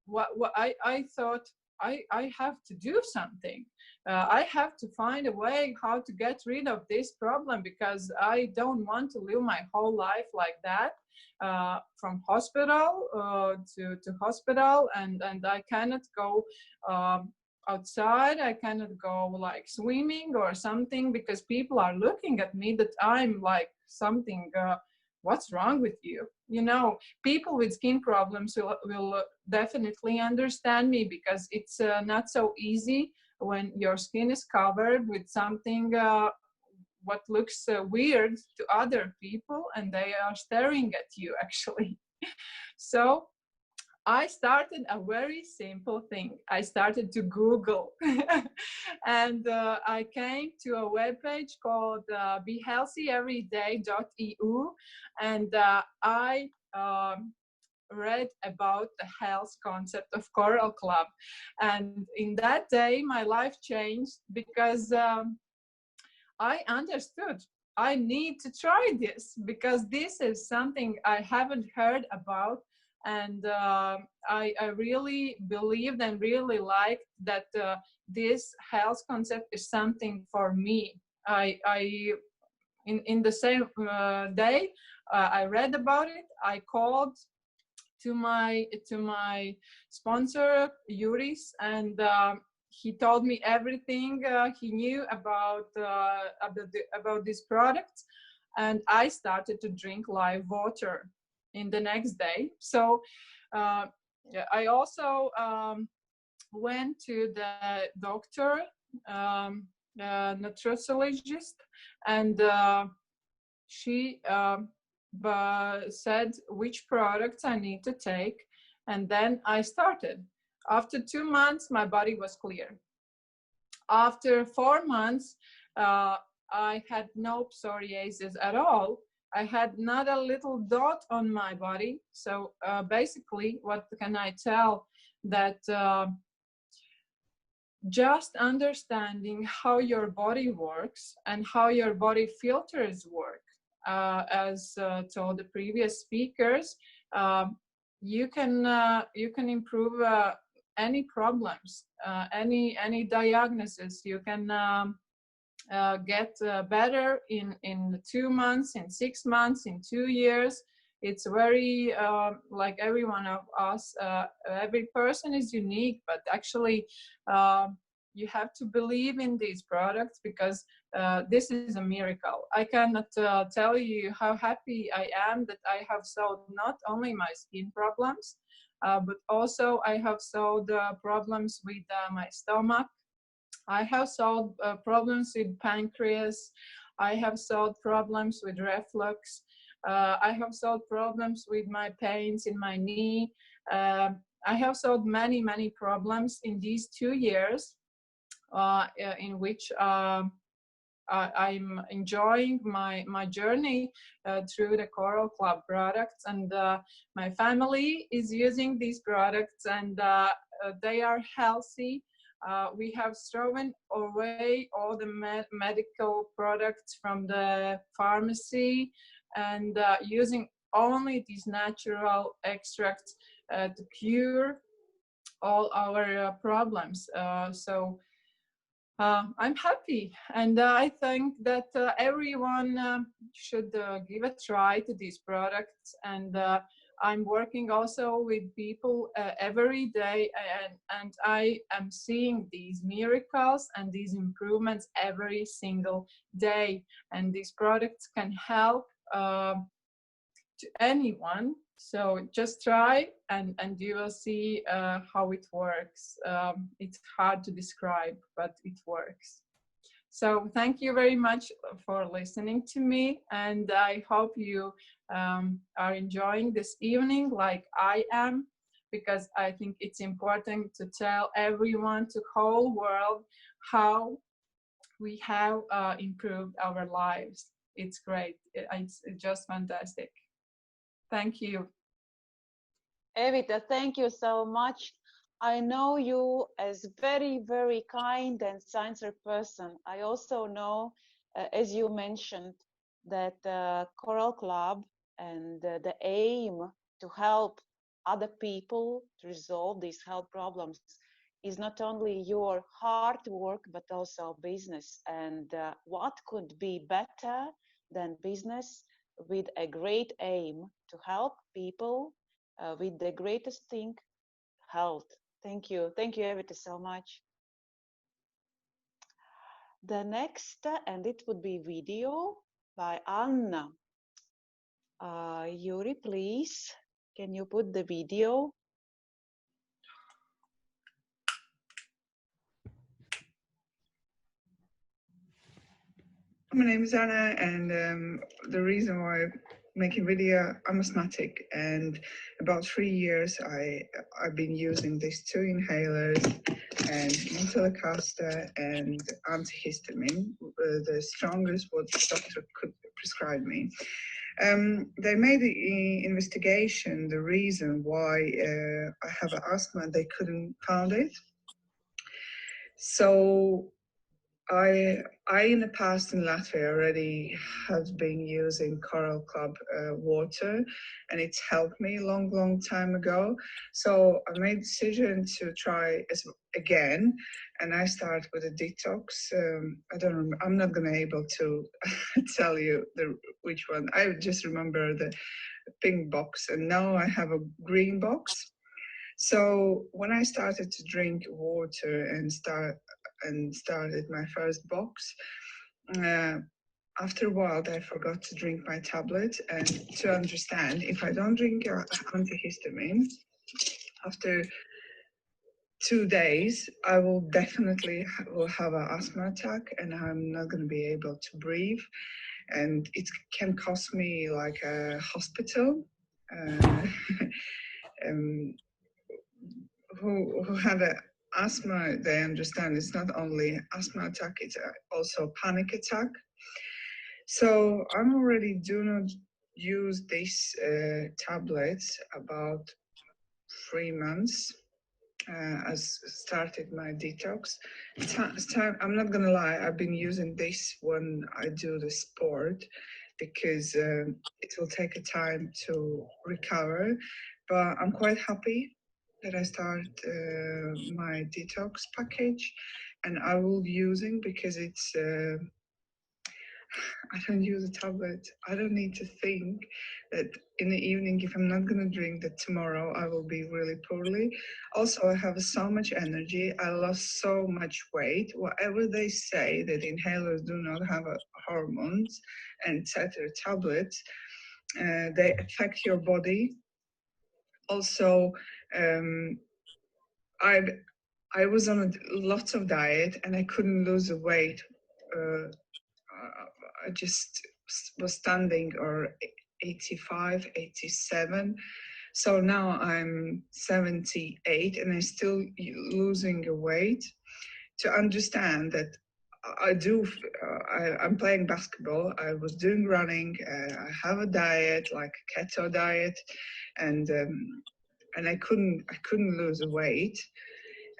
O: what I thought, I have to do something. I have to find a way how to get rid of this problem, because I don't want to live my whole life like that, from hospital to hospital, and I cannot go outside. I cannot go like swimming or something, because people are looking at me that I'm like something. What's wrong with you? You know, people with skin problems will definitely understand me, because it's not so easy when your skin is covered with something what looks weird to other people, and they are staring at you actually. So I started a very simple thing. I started to Google and I came to a webpage called behealthyeveryday.eu, and I read about the health concept of Coral Club. And in that day, my life changed, because I understood I need to try this, because this is something I haven't heard about. And I really believed and really liked that this health concept is something for me. In the same day I read about it, I called to my sponsor Juris, and he told me everything he knew about this product, and I started to drink live water in the next day. So I also went to the doctor, nutritionist, and she said which products I need to take, and then I started. After 2 months, my body was clear. After 4 months, I had no psoriasis at all. I had not a little dot on my body. So basically, what can I tell? That just understanding how your body works and how your body filters work, as told the previous speakers, you can improve any problems, any diagnosis. You can get better in 2 months, in 6 months, in 2 years. It's very like every one of us, every person is unique, but actually you have to believe in these products, because this is a miracle. I cannot tell you how happy I am that I have solved not only my skin problems, but also I have solved problems with my stomach. I have solved problems with pancreas. I have solved problems with reflux. I have solved problems with my pains in my knee. I have solved many, many problems in these 2 years, in which I'm enjoying my journey through the Coral Club products, and my family is using these products, and they are healthy. We have thrown away all the medical products from the pharmacy, and using only these natural extracts to cure all our problems. So I'm happy, and I think that everyone should give a try to these products. And I'm working also with people every day, and I am seeing these miracles and these improvements every single day. And these products can help to anyone. So just try, and you will see how it works. It's hard to describe, but it works. So thank you very much for listening to me, and I hope you are enjoying this evening like I am, because I think it's important to tell everyone, to the whole world, how we have improved our lives. It's great. It's just fantastic. Thank you.
A: Evita, thank you so much. I know you as very, very kind and sincere person. I also know, as you mentioned, that Coral Club and the aim to help other people to resolve these health problems is not only your hard work, but also business. And what could be better than business with a great aim to help people with the greatest thing, health. Thank you, Evita, so much. The next, and it would be video by Anna. Yuri, please, can you put the video?
P: My name is Anna, and the reason why I'm making video, I'm asthmatic, and about 3 years I've been using these 2 inhalers and montelukast and antihistamine, the strongest what the doctor could prescribe me. They made the investigation, the reason why I have asthma, they couldn't find it. So I in the past in Latvia already have been using Coral Club water, and it's helped me long time ago. So I made a decision to try again, and I start with a detox. I don't remember, I'm not gonna able to tell you which one. I just remember the pink box, and now I have a green box. So when I started to drink water and started my first box, after a while I forgot to drink my tablet, and to understand, if I don't drink antihistamine, after 2 days I will definitely have an asthma attack, and I'm not going to be able to breathe, and it can cost me like a hospital. Who had asthma, they understand it's not only asthma attack, it's also panic attack. So I'm already do not use these tablets about 3 months. I started my detox. I'm not gonna lie, I've been using this when I do the sport, because it will take a time to recover, but I'm quite happy that I start my detox package, and I will be using, because it's I don't use a tablet. I don't need to think that in the evening, if I'm not going to drink, that tomorrow I will be really poorly. Also, I have so much energy. I lost so much weight. Whatever they say that inhalers do not have hormones and etc. tablets, they affect your body. Also, I was on lots of diet, and I couldn't lose the weight. I just was standing or 85, 87. So now I'm 78, and I'm still losing weight. To understand that I'm playing basketball, I was doing running, I have a diet, like a keto diet, and I couldn't lose weight.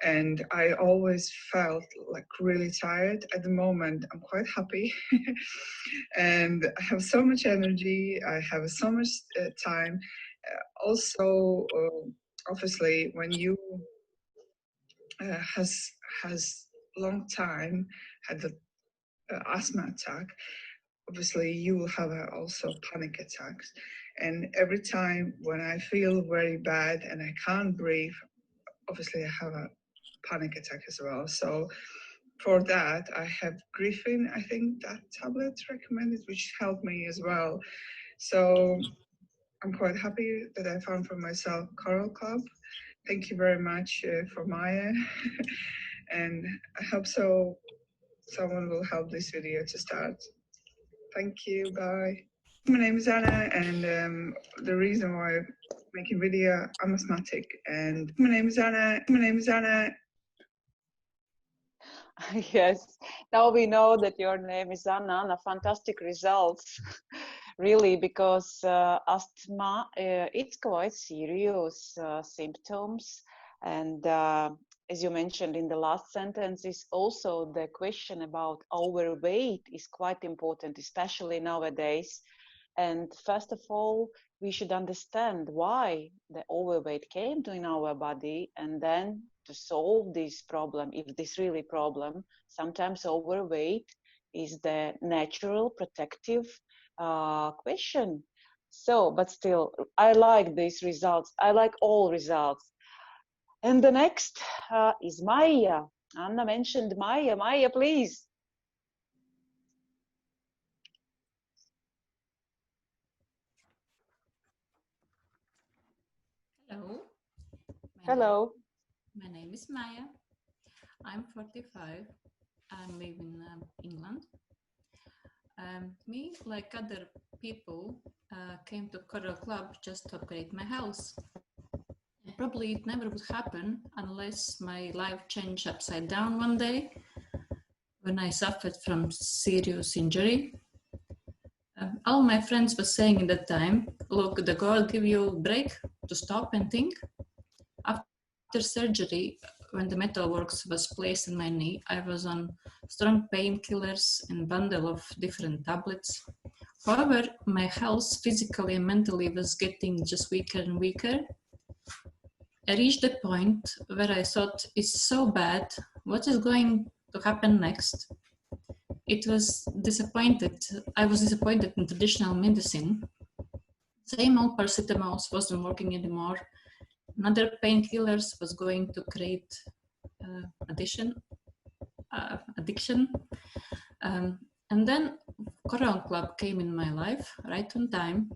P: And I always felt like really tired. At the moment, I'm quite happy, and I have so much energy. I have so much time. Also, obviously, when you has long time had the asthma attack, obviously you will have also panic attacks. And every time when I feel very bad and I can't breathe, obviously I have a panic attack as well. So for that, I have Griffin, I think that tablet recommended, which helped me as well. So I'm quite happy that I found for myself Coral Club. Thank you very much for Maya. And I hope someone will help this video to start. Thank you, bye. My name is Anna, and the reason why I'm making video, I'm asthmatic, and my name is Anna.
A: Yes, now we know that your name is Anna. Fantastic results, really, because asthma, it's quite serious symptoms. And as you mentioned in the last sentences, also the question about overweight is quite important, especially nowadays. And first of all, we should understand why the overweight came to in our body, and then to solve this problem, if this really problem. Sometimes overweight is the natural protective question. So, but still, I like these results. I like all results. And the next is Maya. Anna mentioned Maya. Maya, please.
Q: Hello.
A: Hello.
Q: My name is Maya. I'm 45. I live in England. Me, like other people, came to Coral Club just to upgrade my house. And probably it never would happen unless my life changed upside down one day when I suffered from serious injury. All my friends were saying at that time, look, the God give you a break to stop and think. After surgery, when the metalworks was placed in my knee, I was on strong painkillers and bundle of different tablets. However, my health physically and mentally was getting just weaker and weaker. I reached the point where I thought, it's so bad, what is going to happen next? I was disappointed in traditional medicine. Same old paracetamol wasn't working anymore. Another painkillers was going to create addiction. And then Coral Club came in my life right on time.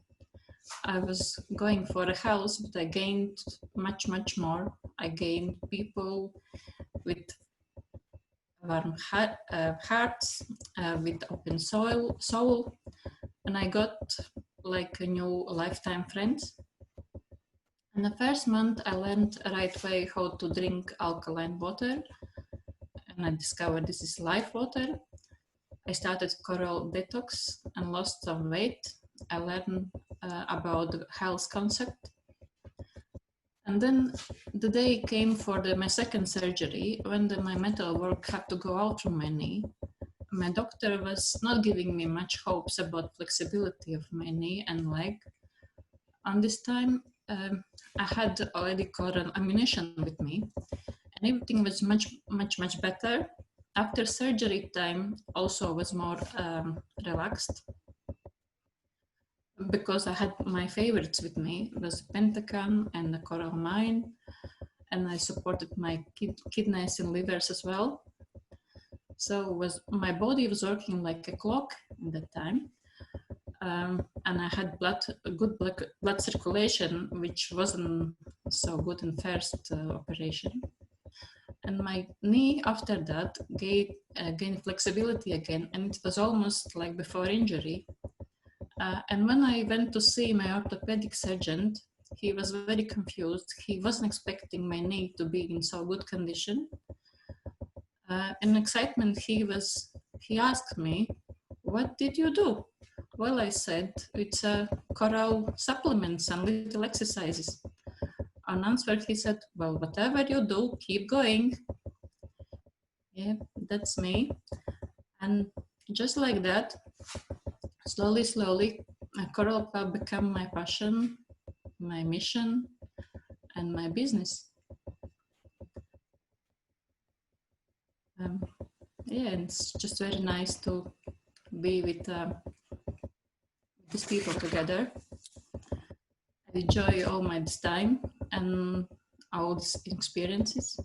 Q: I was going for a house, but I gained much, much more. I gained people with warm hearts, with open soul, and I got like a new lifetime friends. In the first month, I learned the right way how to drink alkaline water, and I discovered this is life water. I started Coral Detox and lost some weight. I learned about the health concept. And then the day came for my second surgery, when my metal work had to go out from my knee. My doctor was not giving me much hopes about flexibility of my knee and leg. On this time, I had already Coral ammunition with me, and everything was much better. After surgery time, also was more relaxed, because I had my favorites with me. It was Pentacam and the Coral Mine, and I supported my kidneys and livers as well. So my body was working like a clock at that time. And I had good blood circulation, which wasn't so good in first operation. And my knee after that gained flexibility again, and it was almost like before injury. And when I went to see my orthopedic surgeon, he was very confused. He wasn't expecting my knee to be in so good condition. In excitement, he asked me, "What did you do?" Well, I said, "It's Coral supplements and little exercises." On answer, he said, "Well, whatever you do, keep going." Yeah, that's me. And just like that, slowly, Coral Club became my passion, my mission, and my business. Yeah, and it's just very nice to be with these people together. I enjoy all my time and all these experiences.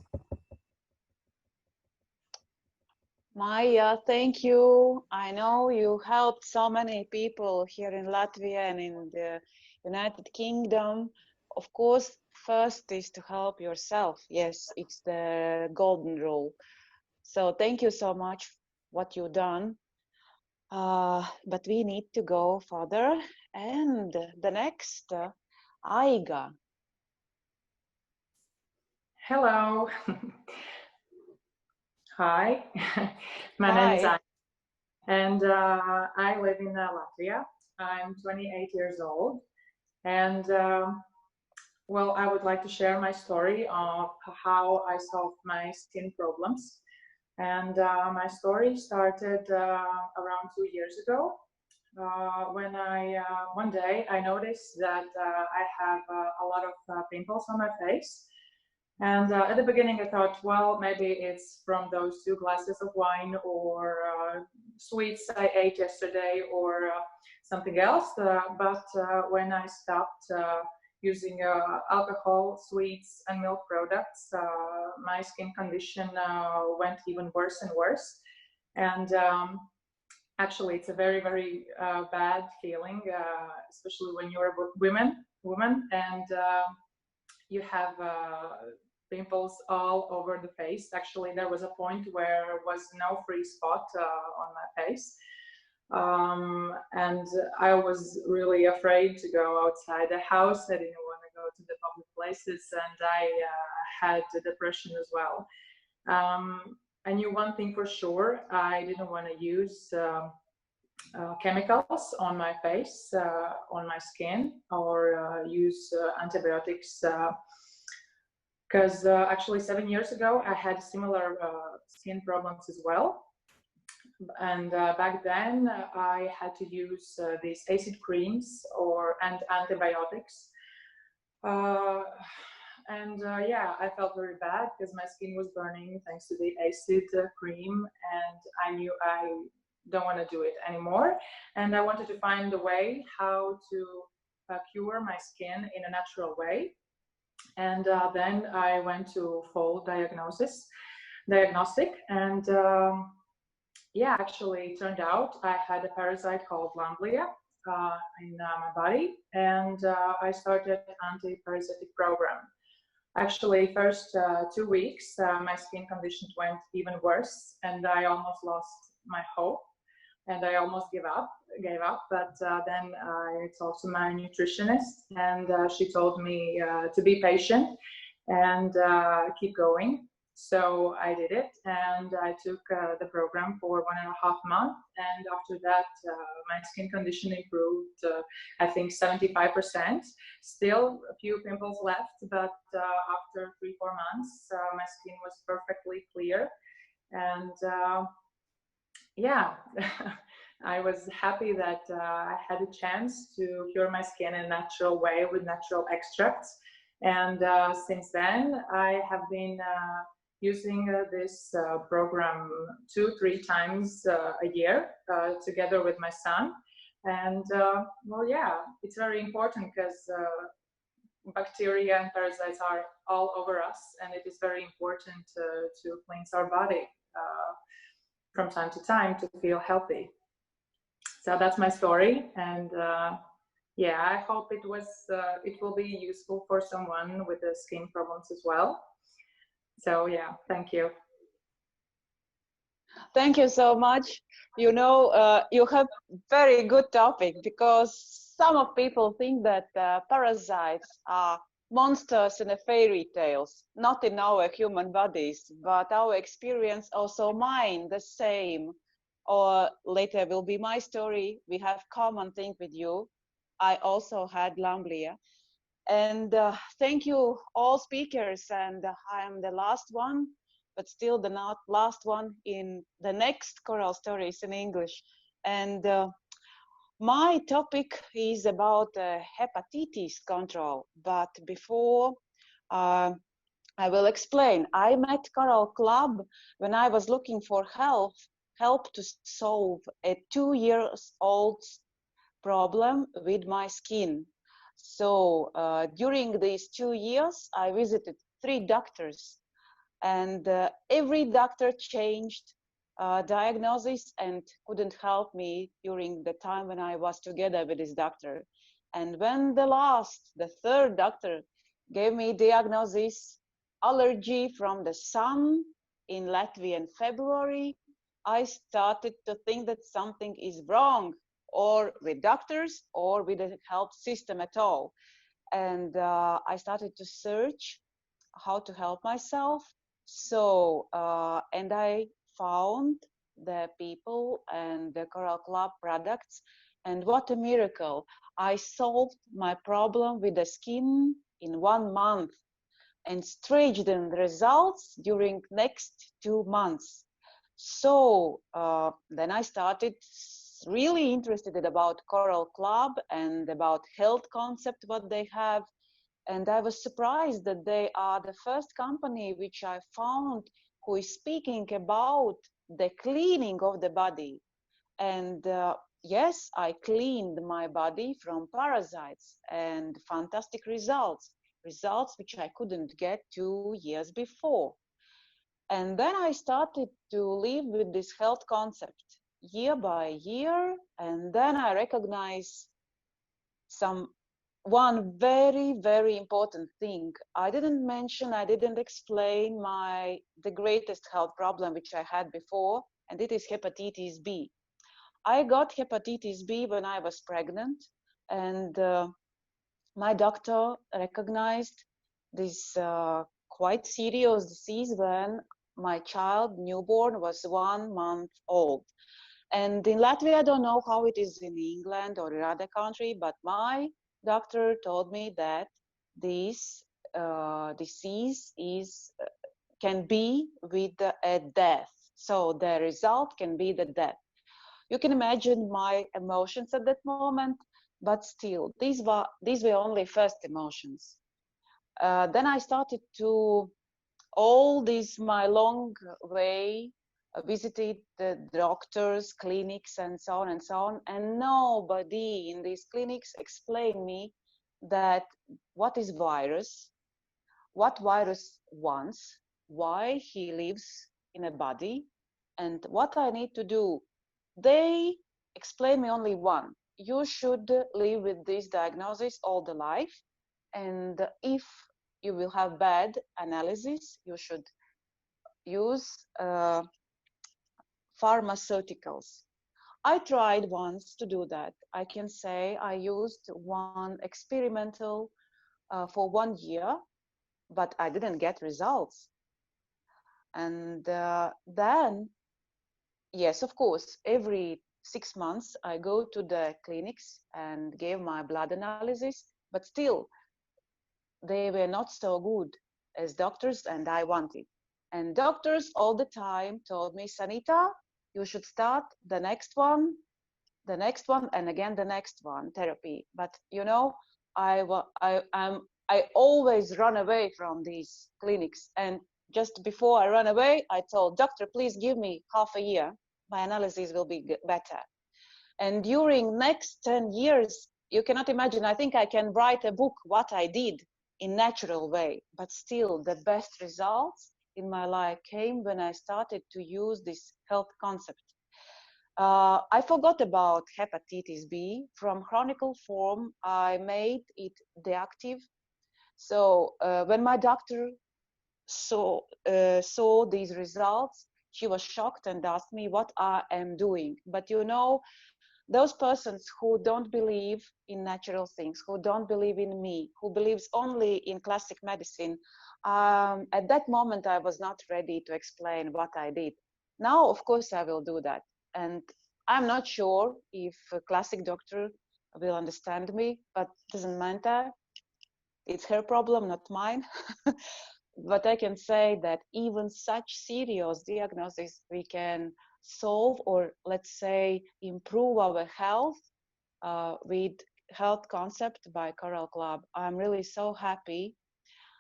A: Maya, thank you. I know you helped so many people here in Latvia and in the United Kingdom. Of course, first is to help yourself. Yes, it's the golden rule. So thank you so much what you've done. But we need to go further. And the next, Aiga.
R: Hello. Hi. My name is Anna, and I live in Latvia. I'm 28 years old, and well, I would like to share my story of how I solved my skin problems. And my story started around 2 years ago. when one day I noticed that I have a lot of pimples on my face. And at the beginning I thought, well, maybe it's from those 2 glasses of wine or sweets I ate yesterday or something else. But when I stopped using alcohol, sweets and milk products, my skin condition went even worse and worse. And actually, it's a very, very bad feeling, especially when you're a woman and you have pimples all over the face. Actually, there was a point where there was no free spot on my face. And I was really afraid to go outside the house. I didn't want to go to the public places, and I had depression as well. I knew one thing for sure. I didn't want to use chemicals on my face, on my skin, or use antibiotics. Because actually 7 years ago, I had similar skin problems as well. And back then, I had to use these acid creams and antibiotics. Yeah, I felt very bad because my skin was burning thanks to the acid cream, and I knew I don't want to do it anymore. And I wanted to find a way how to cure my skin in a natural way. And then I went to full diagnostic, and yeah, actually it turned out I had a parasite called Lamblia in my body, and I started anti-parasitic program. Actually, first 2 weeks, my skin condition went even worse, and I almost lost my hope, and I almost gave up. But then I talked to my nutritionist, and she told me to be patient and keep going. So I did it, and I took the program for 1.5 months, and after that my skin condition improved, I think 75%. Still a few pimples left, but after 3-4 months my skin was perfectly clear, and yeah, I was happy that I had a chance to cure my skin in a natural way with natural extracts. And since then I have been using this program 2-3 times a year together with my son. And well, yeah, it's very important because bacteria and parasites are all over us, and it is very important to cleanse our body from time to time to feel healthy. So that's my story, and yeah, I hope it will be useful for someone with the skin problems as well. So yeah, thank you.
A: Thank you so much. You know, you have very good topic, because some of people think that parasites are monsters in the fairy tales, not in our human bodies, but our experience, also mine, the same. Or later will be my story. We have common thing with you. I also had Lamblia. And thank you all speakers, and I am the last one, but still the not last one in the next Coral Stories in English. And my topic is about hepatitis control. But before I will explain. I met Coral Club when I was looking for help to solve a 2-year-old problem with my skin. So during these 2 years, I visited 3 doctors, and every doctor changed diagnosis and couldn't help me during the time when I was together with this doctor. And when the 3rd doctor gave me diagnosis, allergy from the sun in Latvia in February, I started to think that something is wrong, or with doctors or with the health system at all. And I started to search how to help myself. So, and I found the people and the Coral Club products, and what a miracle. I solved my problem with the skin in 1 month, and staged the results during next 2 months. So then I started really interested about Coral Club and about health concept, what they have. And I was surprised that they are the first company which I found who is speaking about the cleaning of the body. And yes, I cleaned my body from parasites, and fantastic results which I couldn't get 2 years before. And then I started to live with this health concept year by year, and then I recognize one very, very important thing. I didn't mention, I didn't explain the greatest health problem which I had before, and it is hepatitis B. I got hepatitis B when I was pregnant, and my doctor recognized this quite serious disease when my child, newborn, was 1 month old. And in Latvia, I don't know how it is in England or in other country, but my doctor told me that this disease can be with a death. So the result can be the death. You can imagine my emotions at that moment, but still, these were only first emotions. Then I started to, my long way, visited the doctors, clinics, and so on, and nobody in these clinics explained me that what is virus, what virus wants, why he lives in a body, and what I need to do. They explained me only one: you should live with this diagnosis all the life, and if you will have bad analysis, you should use pharmaceuticals. I tried once to do that. I can say I used one experimental for 1 year, but I didn't get results. And then, yes, of course, every 6 months I go to the clinics and gave my blood analysis, but still they were not so good as doctors and I wanted. And doctors all the time told me, Sanita, you should start the next one, and again the next one, therapy. But you know, I always run away from these clinics. And just before I run away, I told doctor, please give me half a year. My analysis will be better. And during next 10 years, you cannot imagine, I think I can write a book what I did in natural way, but still the best results in my life came when I started to use this health concept. I forgot about hepatitis B. From chronic form, I made it deactive. So when my doctor saw these results, she was shocked and asked me what I am doing. But you know, those persons who don't believe in natural things, who don't believe in me, who believes only in classic medicine, at that moment I was not ready to explain what I did. Now, of course, I will do that. And I'm not sure if a classic doctor will understand me, but it doesn't matter. It's her problem, not mine. But I can say that even such serious diagnoses we can solve, or let's say improve our health with health concept by Coral Club. I'm really so happy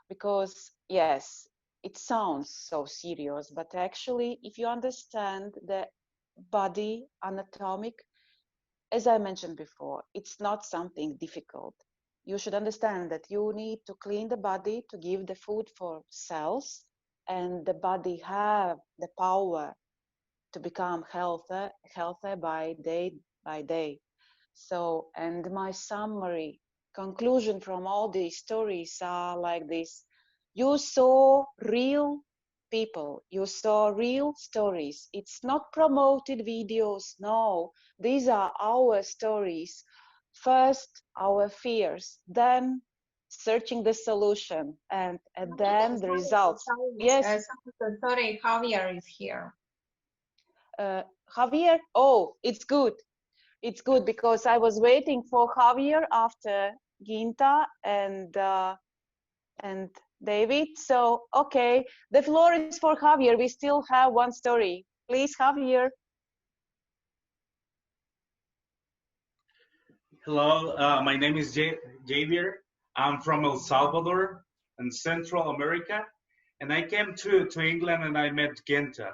A: because yes, it sounds so serious, but actually if you understand the body anatomic, as I mentioned before, it's not something difficult. You should understand that you need to clean the body to give the food for cells, and the body have the power to become healthier by day. So, and my summary conclusion from all these stories are like this: you saw real people, you saw real stories. It's not promoted videos, no, these are our stories. First our fears, then searching the solution, and then the results. Yes.
B: Sorry, Javier is here.
A: Javier, oh, it's good. It's good because I was waiting for Javier after Ginta and David. So, okay, the floor is for Javier. We still have one story. Please, Javier.
S: Hello, my name is Javier. I'm from El Salvador in Central America, and I came to England and I met Ginta,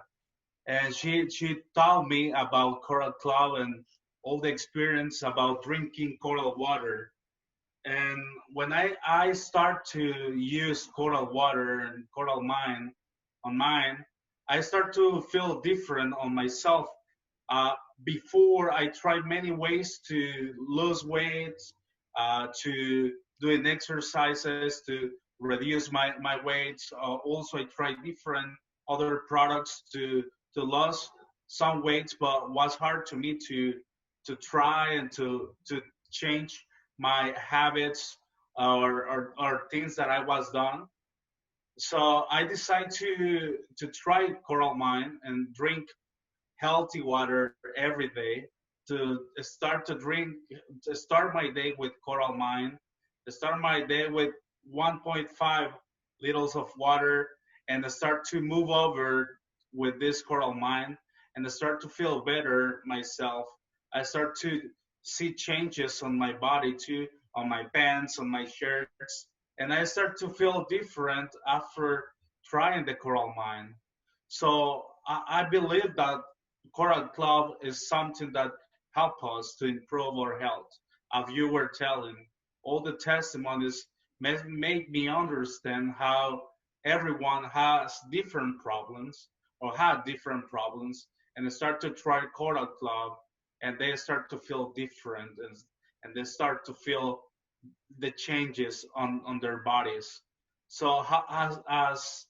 S: and she taught me about Coral Club and all the experience about drinking coral water. And when I start to use coral water and coral mine on mine, I start to feel different on myself. Before I tried many ways to lose weight, to doing exercises to reduce my weight. Also, I tried different other products to lose some weight, but was hard to me to try and to change my habits or things that I was done. So I decided to try Coral Mine and drink healthy water every day, to start my day with Coral Mine, to start my day with 1.5 liters of water, and to start to move over with this Coral Mine, and to start to feel better myself. I start to see changes on my body too, on my pants, on my shirts, and I start to feel different after trying the Coral Mine. So I believe that Coral Club is something that help us to improve our health. As you were telling, all the testimonies made me understand how everyone has different problems or had different problems, and they start to try Coral Club, and they start to feel different, and they start to feel the changes on their bodies. So as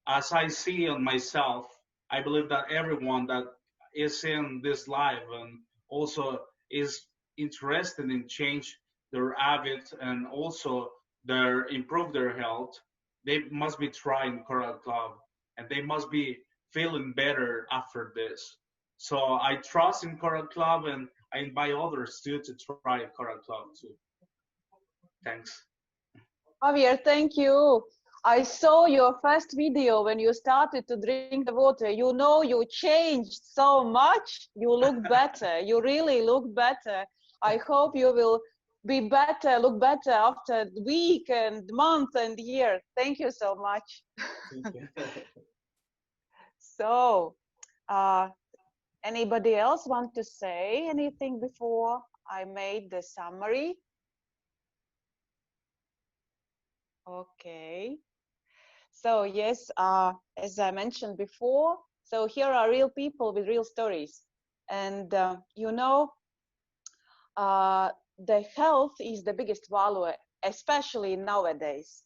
S: I see on myself, I believe that everyone that is in this life and also is interested in change their habits and also their improve their health, they must be trying Coral Club and they must be feeling better after this. So I trust in Coral Club and I invite others too to try Coral Club too. Thanks.
A: Javier, thank you. I saw your first video when you started to drink the water. You know, you changed so much. You look better. You really look better. I hope you will be better, look better after week and month and year. Thank you so much. So, anybody else want to say anything before I made the summary? Okay. So yes, as I mentioned before, so here are real people with real stories. And you know, the health is the biggest value, especially nowadays.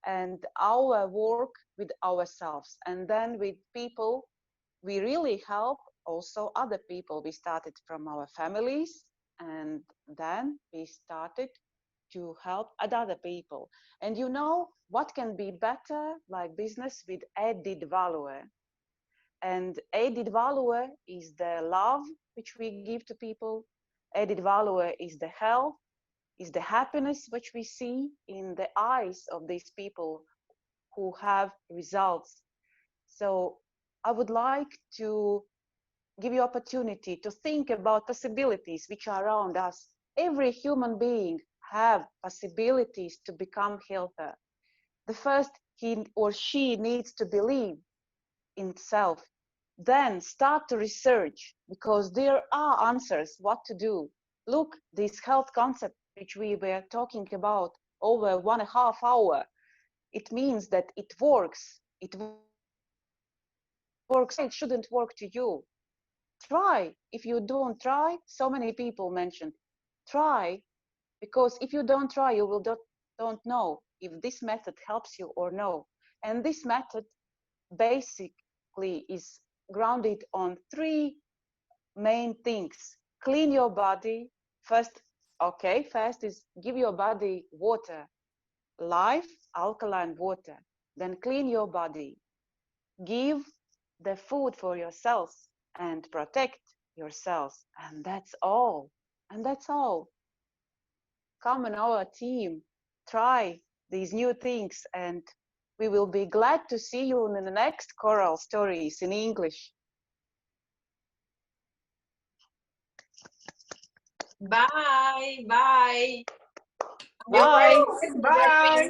A: And our work with ourselves and then with people, we really help also other people. We started from our families and then we started to help other people. And you know what can be better like business with added value? And added value is the love which we give to people. Added value is the health, is the happiness which we see in the eyes of these people who have results. So I would like to give you opportunity to think about possibilities which are around us. Every human being have possibilities to become healthier. The first, he or she needs to believe in self. Then start to research because there are answers what to do. Look, this health concept which we were talking about over 1.5 hours, it means that it works. It works. It shouldn't work to you. Try. If you don't try, so many people mentioned, try. Because if you don't try, you will don't know if this method helps you or no. And this method basically is grounded on 3 main things. Clean your body. First is give your body water. Live alkaline water. Then clean your body. Give the food for your cells and protect your cells. And that's all. And that's all. Come on our team, try these new things, and we will be glad to see you in the next Coral Stories in English.
M: Bye. Bye.
A: Bye.
M: Bye.